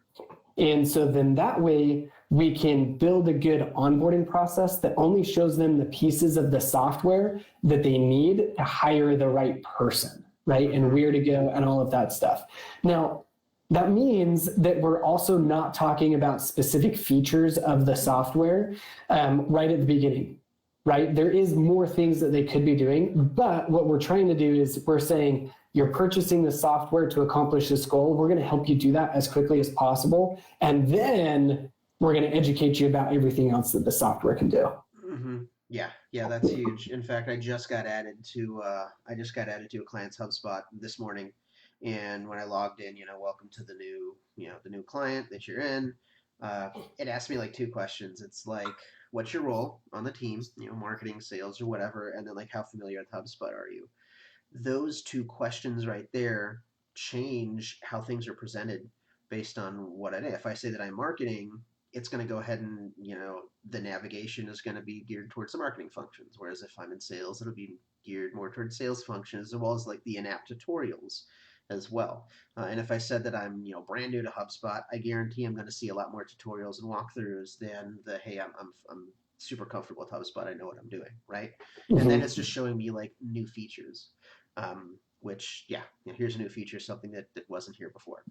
And so then that way we can build a good onboarding process that only shows them the pieces of the software that they need to hire the right person, right? And where to go and all of that stuff. Now, that means that we're also not talking about specific features of the software right at the beginning, right? There is more things that they could be doing, but what we're trying to do is we're saying, You're purchasing the software to accomplish this goal. We're going to help you do that as quickly as possible. And then we're going to educate you about everything else that the software can do. Hmm. Yeah, yeah, that's huge. In fact, I just got added to a client's HubSpot this morning, and when I logged in, welcome to the new client that you're in. It asked me like two questions. It's like, what's your role on the team? Marketing, sales, or whatever, and then like, how familiar with HubSpot are you? Those two questions right there change how things are presented based on what I do. If I say that I'm marketing, it's going to go ahead and, the navigation is going to be geared towards the marketing functions. Whereas if I'm in sales, it'll be geared more towards sales functions as well as like the in-app tutorials as well. And if I said that I'm, brand new to HubSpot, I guarantee I'm going to see a lot more tutorials and walkthroughs than the, hey, I'm super comfortable with HubSpot. I know what I'm doing, right? And then it's Mm-hmm. just showing me like new features, which yeah, here's a new feature, something that wasn't here before.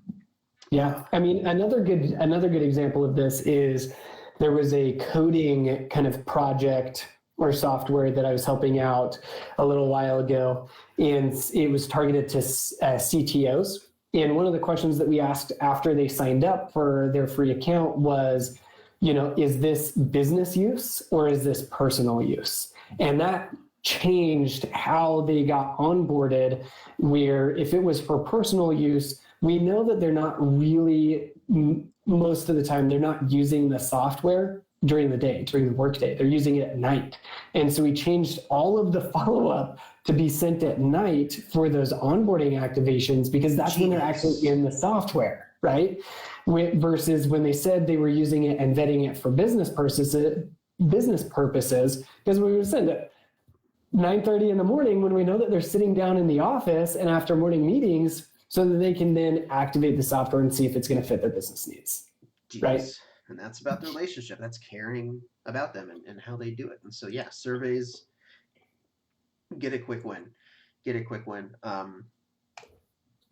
Yeah, Uh, I mean, another good example of this is there was a coding kind of project or software that I was helping out a little while ago, and it was targeted to CTOs. And one of the questions that we asked after they signed up for their free account was, is this business use or is this personal use? And that changed how they got onboarded, where if it was for personal use, we know that they're not really, most of the time, they're not using the software during the day, during the workday. They're using it at night. And so we changed all of the follow up to be sent at night for those onboarding activations because that's when they're actually Genius. in the software, right? Versus when they said they were using it and vetting it for business purposes, because we would send it 9:30 in the morning when we know that they're sitting down in the office and after morning meetings so that they can then activate the software and see if it's going to fit their business needs, right? Genius. And that's about the relationship. That's caring about them and how they do it. And so yeah, surveys, get a quick win. Get a quick win.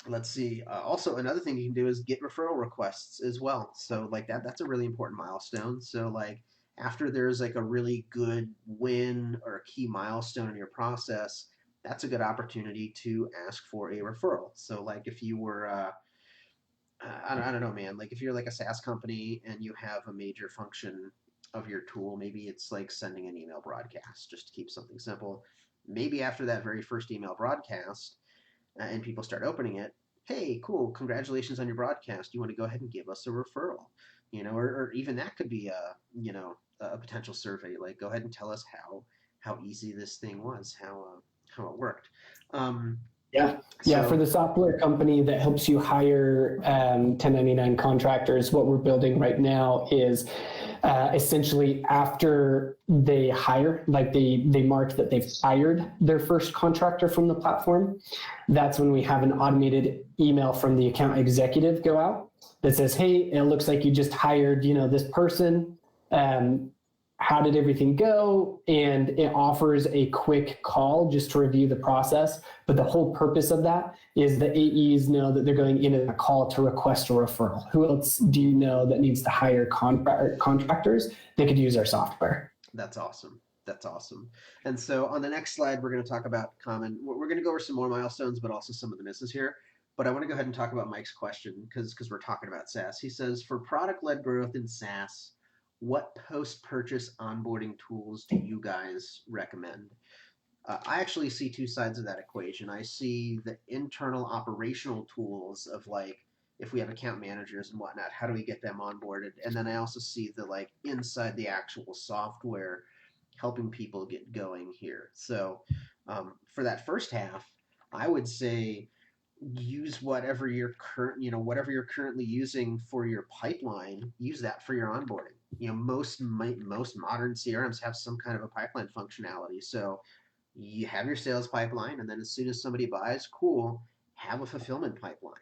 Let's see. Also, another thing you can do is get referral requests as well. So like that's a really important milestone. So like after there's like a really good win or a key milestone in your process, that's a good opportunity to ask for a referral. So like if you were I don't know, man. Like if you're like a SaaS company and you have a major function of your tool, maybe it's like sending an email broadcast, just to keep something simple. Maybe after that very first email broadcast, and people start opening it, hey, cool, congratulations on your broadcast. You want to go ahead and give us a referral, or even that could be a potential survey. Like, go ahead and tell us how easy this thing was, how it worked. Um, Yeah. Yeah. For so the software company that helps you hire 1099 contractors, what we're building right now is essentially after they hire, like they mark that they've hired their first contractor from the platform. That's when we have an automated email from the account executive go out that says, hey, it looks like you just hired, this person. Um, how did everything go? And it offers a quick call just to review the process. But the whole purpose of that is the AEs know that they're going into a call to request a referral. Who else do you know that needs to hire contractors? They could use our software. that's awesome. That's awesome. And so on the next slide, we're going to talk about we're going to go over some more milestones, but also some of the misses here. But I want to go ahead and talk about Mike's question because we're talking about SaaS. He says, for product led growth in SaaS, what post purchase onboarding tools do you guys recommend? I actually see two sides of that equation. I see the internal operational tools of like if we have account managers and whatnot, how do we get them onboarded? And then I also see the like inside the actual software helping people get going here. So for that first half, I would say use whatever you're currently using for your pipeline. Use that for your onboarding. Most modern CRMs have some kind of a pipeline functionality. So you have your sales pipeline, and then as soon as somebody buys, cool, have a fulfillment pipeline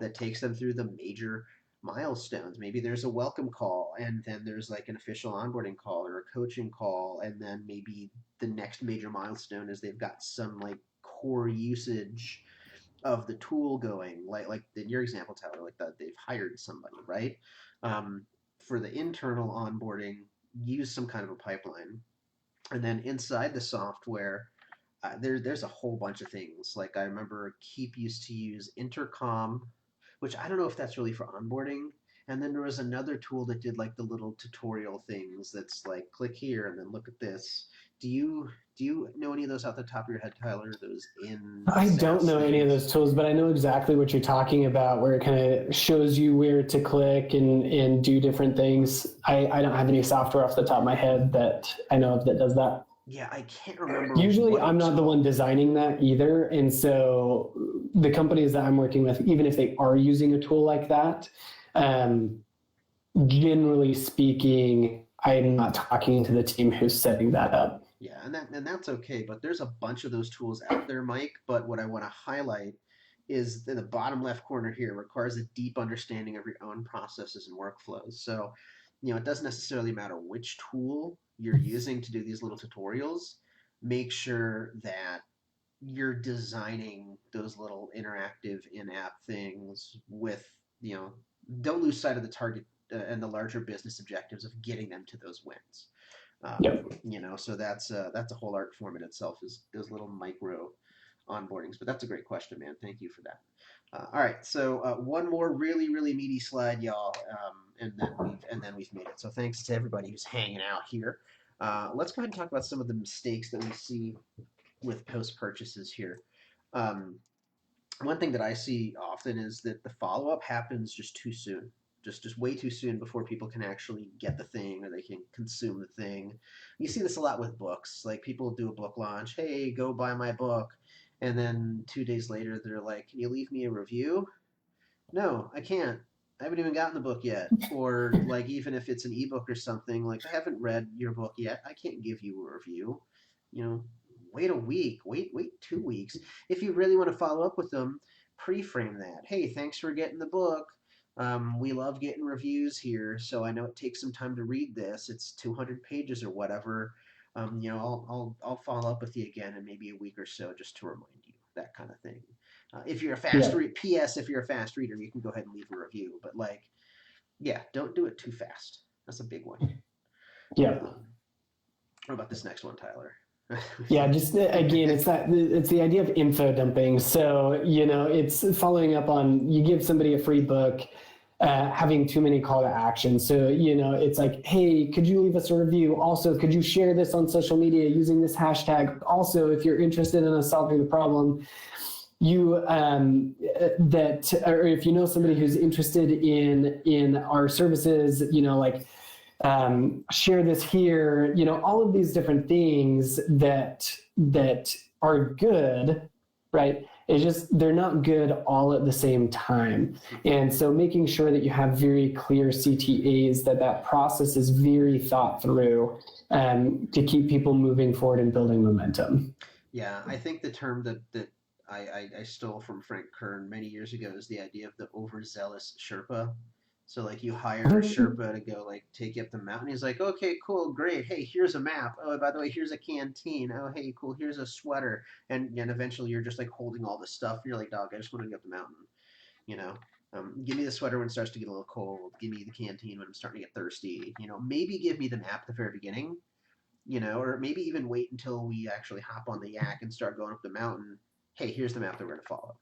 that takes them through the major milestones. Maybe there's a welcome call, and then there's like an official onboarding call or a coaching call, and then maybe the next major milestone is they've got some like core usage of the tool going, like in your example, Tyler, like that they've hired somebody, right? For the internal onboarding, use some kind of a pipeline, and then inside the software, there's a whole bunch of things. Like I remember Keep used to use Intercom, which I don't know if that's really for onboarding. And then there was another tool that did like the little tutorial things that's like click here and then look at this. Do you do you know any of those off the top of your head, Tyler? Those in I don't SaaS know any of things? those tools, but I know exactly what you're talking about, where it kind of shows you where to click and do different things. I don't have any software off the top of my head that I know of that does that. Yeah, I can't remember Usually, what I'm it's not the one called. designing that either. And so the companies that I'm working with, even if they are using a tool like that, um, generally speaking, I'm not talking to the team who's setting that up. Yeah, and that's okay, but there's a bunch of those tools out there, Mike. But what I want to highlight is in the bottom left corner here requires a deep understanding of your own processes and workflows. So, it doesn't necessarily matter which tool you're using to do these little tutorials. Make sure that you're designing those little interactive in-app things with, don't lose sight of the target and the larger business objectives of getting them to those wins. Yep. So that's a whole art form in itself is those little micro onboardings. But that's a great question, man. Thank you for that. All right, so one more really really meaty slide, y'all, and then we've made it. So thanks to everybody who's hanging out here. Let's go ahead and talk about some of the mistakes that we see with post purchases here. Um, One thing that I see often is that the follow up happens just too soon. Just way too soon before people can actually get the thing or they can consume the thing. You see this a lot with books. Like people do a book launch, hey, go buy my book. And then 2 days later, they're like, can you leave me a review? No, I can't. I haven't even gotten the book yet. Or like even if it's an ebook or something, like I haven't read your book yet. I can't give you a review. You know, wait a week, wait 2 weeks. If you really want to follow up with them, pre-frame that. Hey, thanks for getting the book. We love getting reviews here, so I know it takes some time to read this. It's 200 pages or whatever. I'll follow up with you again in maybe a week or so just to remind you that kind of thing. If you're a fast Yeah. read, P.S. If you're a fast reader, you can go ahead and leave a review. But like, yeah, don't do it too fast. That's a big one. Yeah. What about this next one, Tyler? Yeah, just again, it's the idea of info dumping. So, it's following up on you give somebody a free book, having too many call to action. So, it's like, hey, could you leave us a review? Also, could you share this on social media using this hashtag? Also, if you're interested in us solving the problem, you that or if you know somebody who's interested in our services, like share this here, all of these different things that are good, right? It's just they're not good all at the same time. And so making sure that you have very clear CTAs, that process is very thought through, to keep people moving forward and building momentum. Yeah, I think the term that I stole from Frank Kern many years ago is the idea of the overzealous Sherpa. So like you hire a Sherpa to go like take you up the mountain. He's like, okay, cool, great. Hey, here's a map. Oh, by the way, here's a canteen. Oh, hey, cool. Here's a sweater. And eventually you're just like holding all this stuff. You're like, dog, I just want to get up the mountain. You know, give me the sweater when it starts to get a little cold. Give me the canteen when I'm starting to get thirsty. Maybe give me the map at the very beginning, or maybe even wait until we actually hop on the yak and start going up the mountain. Hey, here's the map that we're going to follow.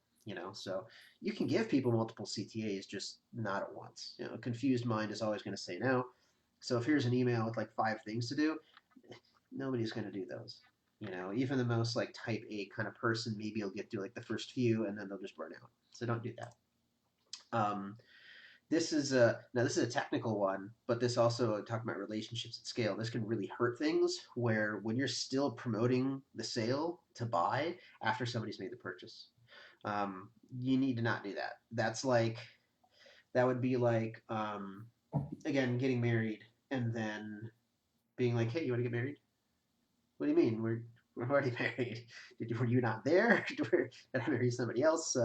So you can give people multiple CTAs, just not at once. A confused mind is always going to say no. So if here's an email with like 5 things to do, nobody's going to do those. Even the most like type A kind of person, maybe you'll get through like the first few and then they'll just burn out. So don't do that. Um, this is a technical one, but this also talking about relationships at scale. This can really hurt things where when you're still promoting the sale to buy after somebody's made the purchase, you need to not do that. That would be like again getting married and then being like, hey, you want to get married? What do you mean? We're already married. Were you not there? Did I marry somebody else?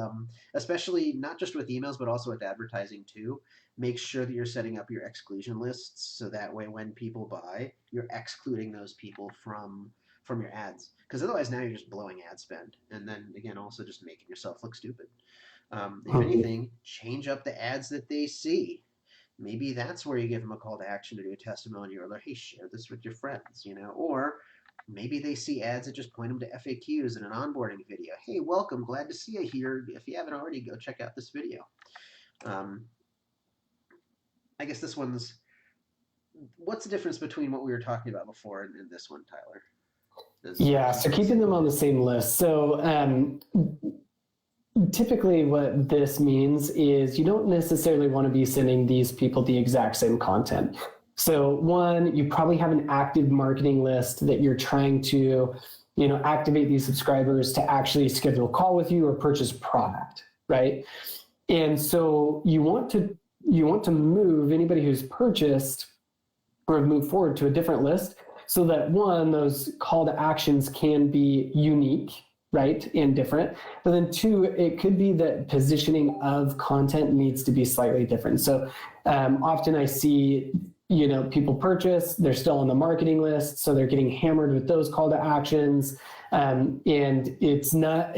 Especially not just with emails, but also with advertising too. Make sure that you're setting up your exclusion lists so that way when people buy, you're excluding those people from your ads. Because otherwise, now you're just blowing ad spend, and then again, also just making yourself look stupid. If anything, change up the ads that they see. Maybe that's where you give them a call to action to do a testimonial, or like, hey, share this with your friends, or Maybe they see ads that just point them to FAQs and an onboarding video. Hey, welcome, glad to see you here. If you haven't already, go check out this video. Um, I guess this one's, what's the difference between what we were talking about before and this one, Tyler? As far Yeah, as so this. keeping them on the same list. So typically what this means is you don't necessarily want to be sending these people the exact same content. So one, you probably have an active marketing list that you're trying to, activate these subscribers to actually schedule a call with you or purchase product, right? And so you want to move anybody who's purchased or move forward to a different list so that one, those call to actions can be unique, right, and different. But then two, it could be that positioning of content needs to be slightly different. So often I see, people purchase, they're still on the marketing list, so they're getting hammered with those call to actions, and it's not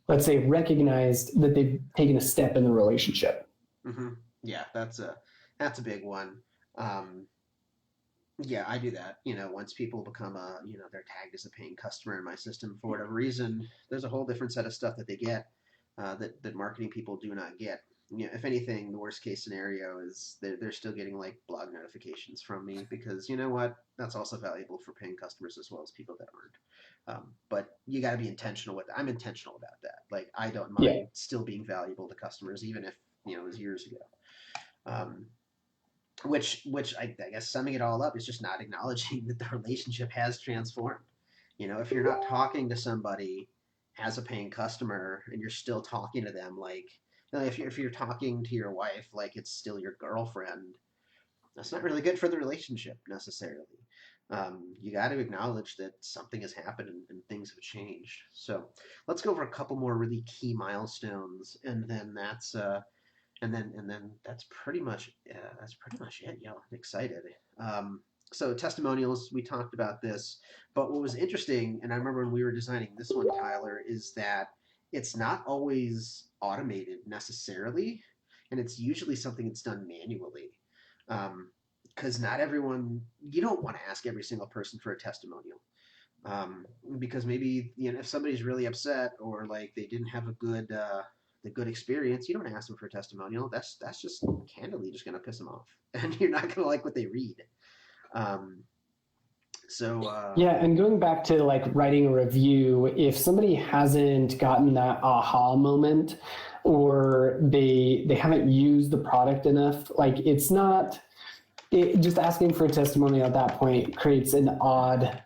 let's say recognized that they've taken a step in the relationship. Mm-hmm. Yeah, that's a big one. Um, Yeah, I do that. Once people become they're tagged as a paying customer in my system for whatever reason, there's a whole different set of stuff that they get that marketing people do not get. If anything, the worst case scenario is they're still getting like blog notifications from me because you know what? That's also valuable for paying customers as well as people that aren't. But you got to be intentional with it. I'm intentional about that. Like I don't Yeah. mind still being valuable to customers, even if it was years ago. Um, which I guess summing it all up is just not acknowledging that the relationship has transformed. If you're not talking to somebody as a paying customer and you're still talking to them like if you're talking to your wife like it's still your girlfriend, that's not really good for the relationship necessarily. You got to acknowledge that something has happened and things have changed. So let's go over a couple more really key milestones, and then that's pretty much it. I'm excited. Um, so testimonials, we talked about this, but what was interesting, and I remember when we were designing this one, Tyler, is that it's not always automated necessarily, and it's usually something that's done manually. Because not everyone, you don't want to ask every single person for a testimonial. Because maybe if somebody's really upset or like they didn't have the good experience, you don't ask them for a testimonial. That's just candidly just gonna piss them off, and you're not gonna like what they read. Um, so Yeah, and going back to like writing a review, if somebody hasn't gotten that aha moment or they haven't used the product enough, like it's not just asking for a testimonial at that point creates an odd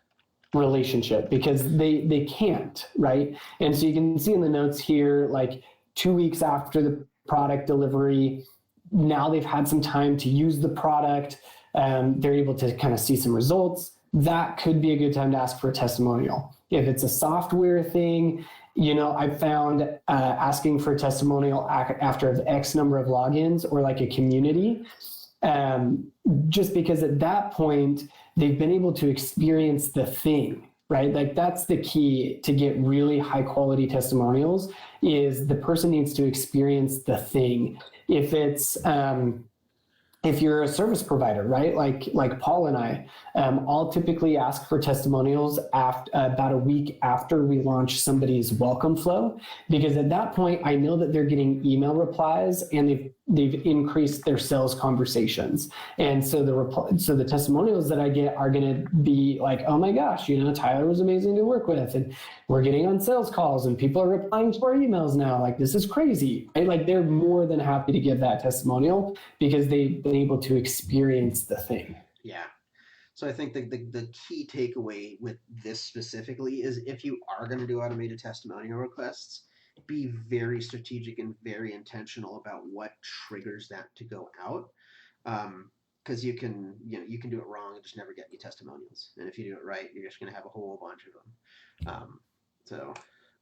relationship because they can't, right? And so you can see in the notes here, like 2 weeks after the product delivery, now they've had some time to use the product. They're able to kind of see some results. That could be a good time to ask for a testimonial. If it's a software thing, I've found asking for a testimonial after X number of logins or like a community, um, just because at that point they've been able to experience the thing, right? Like that's the key to get really high quality testimonials is the person needs to experience the thing. If it's if you're a service provider, right? Like Paul and I'll typically ask for testimonials after about a week after we launch somebody's welcome flow, because at that point I know that they're getting email replies and they've increased their sales conversations, and so the testimonials that I get are going to be like, oh my gosh, Tyler was amazing to work with, and we're getting on sales calls and people are replying to our emails now. Like this is crazy, right? Like they're more than happy to give that testimonial because they've been able to experience the thing. yeah, so I think the key takeaway with this specifically is if you are going to do automated testimonial requests, be very strategic and very intentional about what triggers that to go out. Because you can do it wrong and just never get any testimonials, and if you do it right, you're just going to have a whole bunch of them.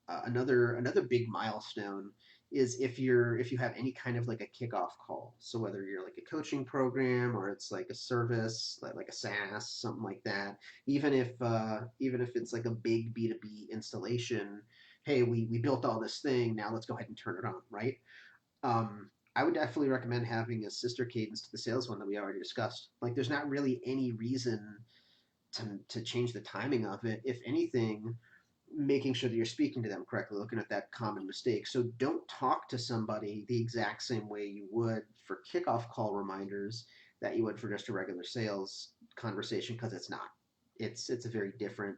Another big milestone is if you have any kind of like a kickoff call. So whether you're like a coaching program or it's like a service like a SaaS, something like that. Even if it's like a big B2B installation, hey, we built all this thing, now let's go ahead and turn it on, right? I would definitely recommend having a sister cadence to the sales one that we already discussed. Like, there's not really any reason to change the timing of it. If anything, making sure that you're speaking to them correctly, looking at that common mistake. So don't talk to somebody the exact same way you would for kickoff call reminders that you would for just a regular sales conversation, because it's not. It's a very different,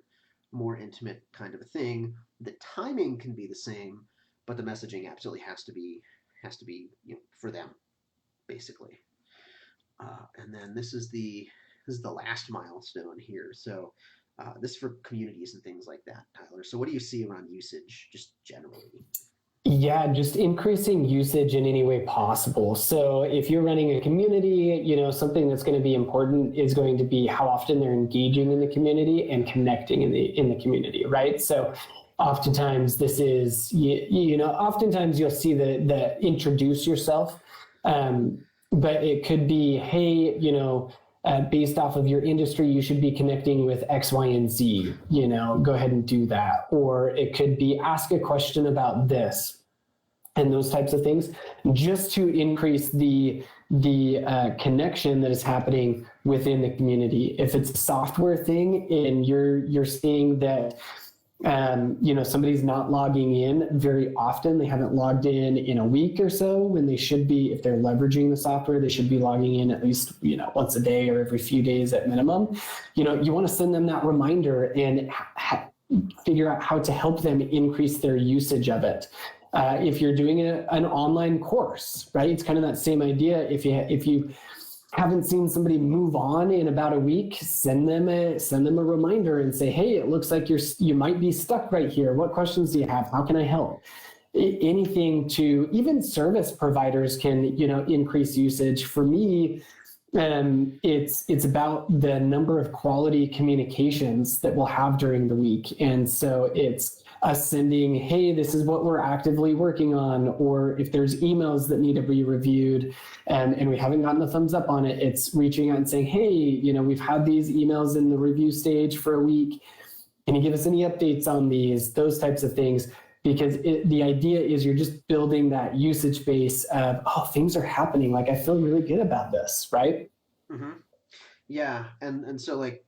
more intimate kind of a thing. The timing can be the same, but the messaging absolutely has to be for them basically. And then this is the last milestone here. So this is for communities and things like that, Tyler. So what do you see around usage, just generally? Yeah, just increasing usage in any way possible. So if you're running a community, something that's going to be important is going to be how often they're engaging in the community and connecting in the community, right? So oftentimes this is, oftentimes you'll see the introduce yourself, but it could be, hey, based off of your industry, you should be connecting with X, Y, and Z. Go ahead and do that. Or it could be ask a question about this and those types of things, just to increase the connection that is happening within the community. If it's a software thing and you're seeing that somebody's not logging in very often, they haven't logged in a week or so, when they should be, if they're leveraging the software, they should be logging in at least once a day or every few days at minimum. You want to send them that reminder and figure out how to help them increase their usage of it. If you're doing an online course, right, it's kind of that same idea. If you haven't seen somebody move on in about a week, send them a reminder and say, hey, it looks like you might be stuck right here. What questions do you have? How can I help? Anything. To even service providers can increase usage. For me, it's about the number of quality communications that we'll have during the week. And so it's us sending, hey, this is what we're actively working on, or if there's emails that need to be reviewed and we haven't gotten a thumbs up on it, it's reaching out and saying, hey, we've had these emails in the review stage for a week. Can you give us any updates on these? Those types of things. Because the idea is you're just building that usage base of, oh, things are happening. Like, I feel really good about this, right? Mm-hmm. Yeah, and so like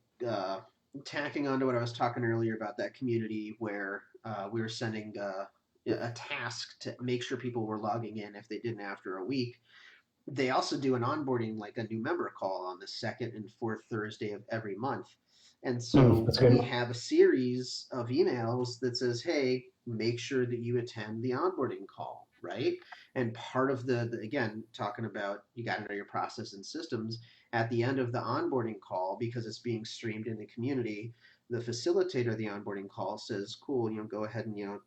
tacking on to what I was talking earlier about that community where we were sending a task to make sure people were logging in if they didn't after a week. They also do an onboarding, like a new member call, on the second and fourth Thursday of every month. And so That's a good we one. have a series of emails that says, hey, make sure that you attend the onboarding call, right? And part of again, talking about you got to know your process and systems, at the end of the onboarding call, because it's being streamed in the community, the facilitator of the onboarding call says, cool, go ahead and,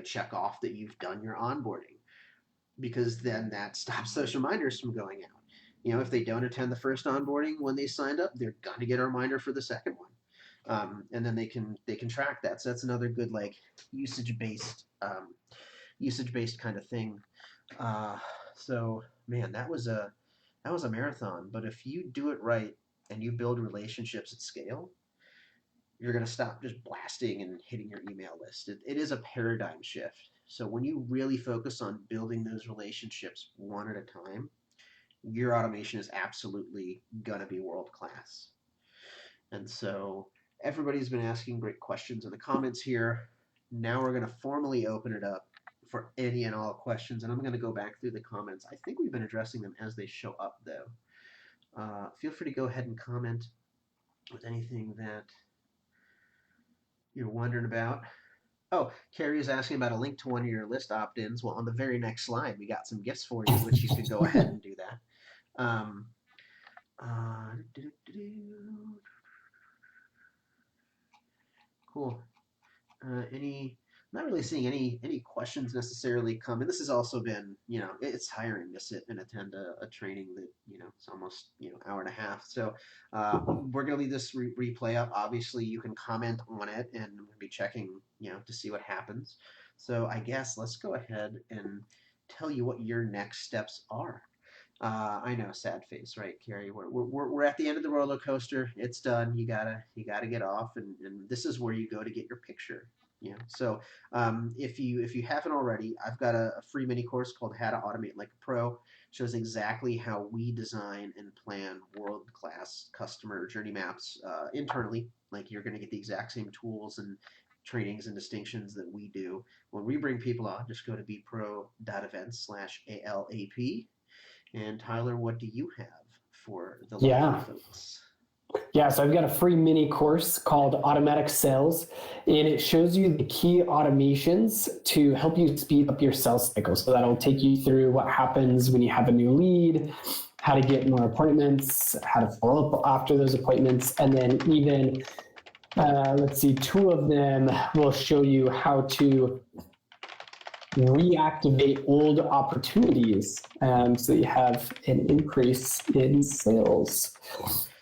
check off that you've done your onboarding, because then that stops those reminders from going out. If they don't attend the first onboarding when they signed up, they're gonna get a reminder for the second one, and then they can track that. So that's another good like usage based kind of thing. Uh, so man, that was a marathon. But if you do it right and you build relationships at scale, you're going to stop just blasting and hitting your email list. It is a paradigm shift. So when you really focus on building those relationships one at a time, your automation is absolutely going to be world class. And so everybody's been asking great questions in the comments here. Now we're going to formally open it up for any and all questions. And I'm going to go back through the comments. I think we've been addressing them as they show up, though. Feel free to go ahead and comment with anything that you're wondering about. Oh, Carrie is asking about a link to one of your list opt-ins. Well, on the very next slide, we got some gifts for you, which you can go ahead and do that. Uh, cool. Any? Not really seeing any questions necessarily come. And this has also been, it's tiring to sit and attend a training that it's almost hour and a half. So we're gonna leave this replay up. Obviously, you can comment on it, and I'm gonna be checking to see what happens. So I guess let's go ahead and tell you what your next steps are. I know, sad face, right, Carrie? We're at the end of the roller coaster. It's done. You gotta get off, and this is where you go to get your picture. So if you haven't already, I've got a free mini course called How to Automate Like a Pro. Shows exactly how we design and plan world-class customer journey maps internally. Like you're going to get the exact same tools and trainings and distinctions that we do. When we bring people on, just go to bpro.events/ALAP. And Tyler, what do you have for the lovely Yeah. folks? Yeah, so I've got a free mini course called Automatic Sales, and it shows you the key automations to help you speed up your sales cycle. So that'll take you through what happens when you have a new lead, how to get more appointments, how to follow up after those appointments, and then even, let's see, two of them will show you how to reactivate old opportunities so that you have an increase in sales.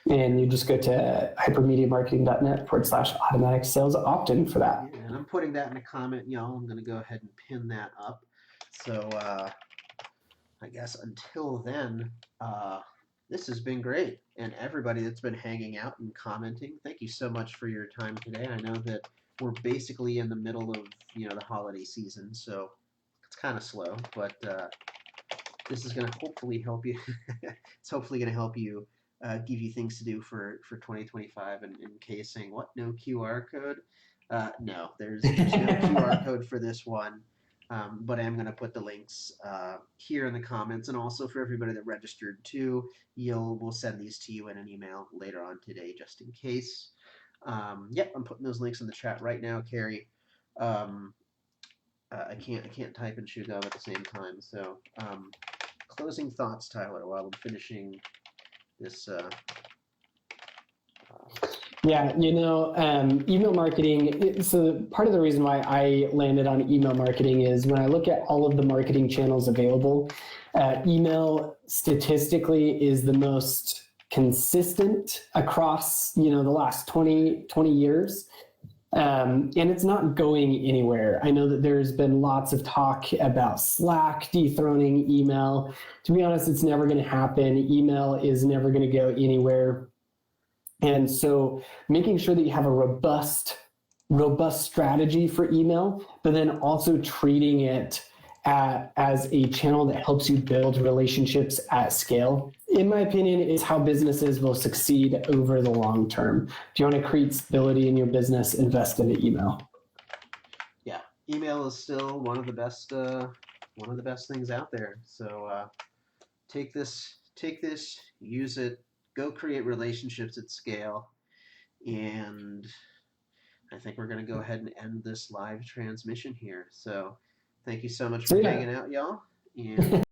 And you just go to hypermediamarketing.net/automatic sales opt-in for that. Yeah, and I'm putting that in a comment, y'all. I'm going to go ahead and pin that up. So I guess until then, this has been great. And everybody that's been hanging out and commenting, thank you so much for your time today. I know that we're basically in the middle of the holiday season, so it's kind of slow, but this is going to hopefully help you. It's hopefully going to help you, give you things to do for 2025. And in case saying what, no QR code? No, there's no QR code for this one. But I am going to put the links here in the comments, and also for everybody that registered too, we'll send these to you in an email later on today, just in case. Yep, I'm putting those links in the chat right now, Carrie. I can't type and chew gum at the same time. So closing thoughts, Tyler, while I'm finishing this. Yeah, email marketing. So part of the reason why I landed on email marketing is when I look at all of the marketing channels available, email statistically is the most consistent across, the last 20 years. And it's not going anywhere. I know that there's been lots of talk about Slack dethroning email. To be honest, it's never going to happen. Email is never going to go anywhere. And so making sure that you have a robust strategy for email, but then also treating it as a channel that helps you build relationships at scale, in my opinion, is how businesses will succeed over the long term. If you want to create stability in your business, invest in email. Yeah, email is still one of the best things out there. So take this, use it, go create relationships at scale, and I think we're going to go ahead and end this live transmission here. So thank you so much for hanging out, y'all. And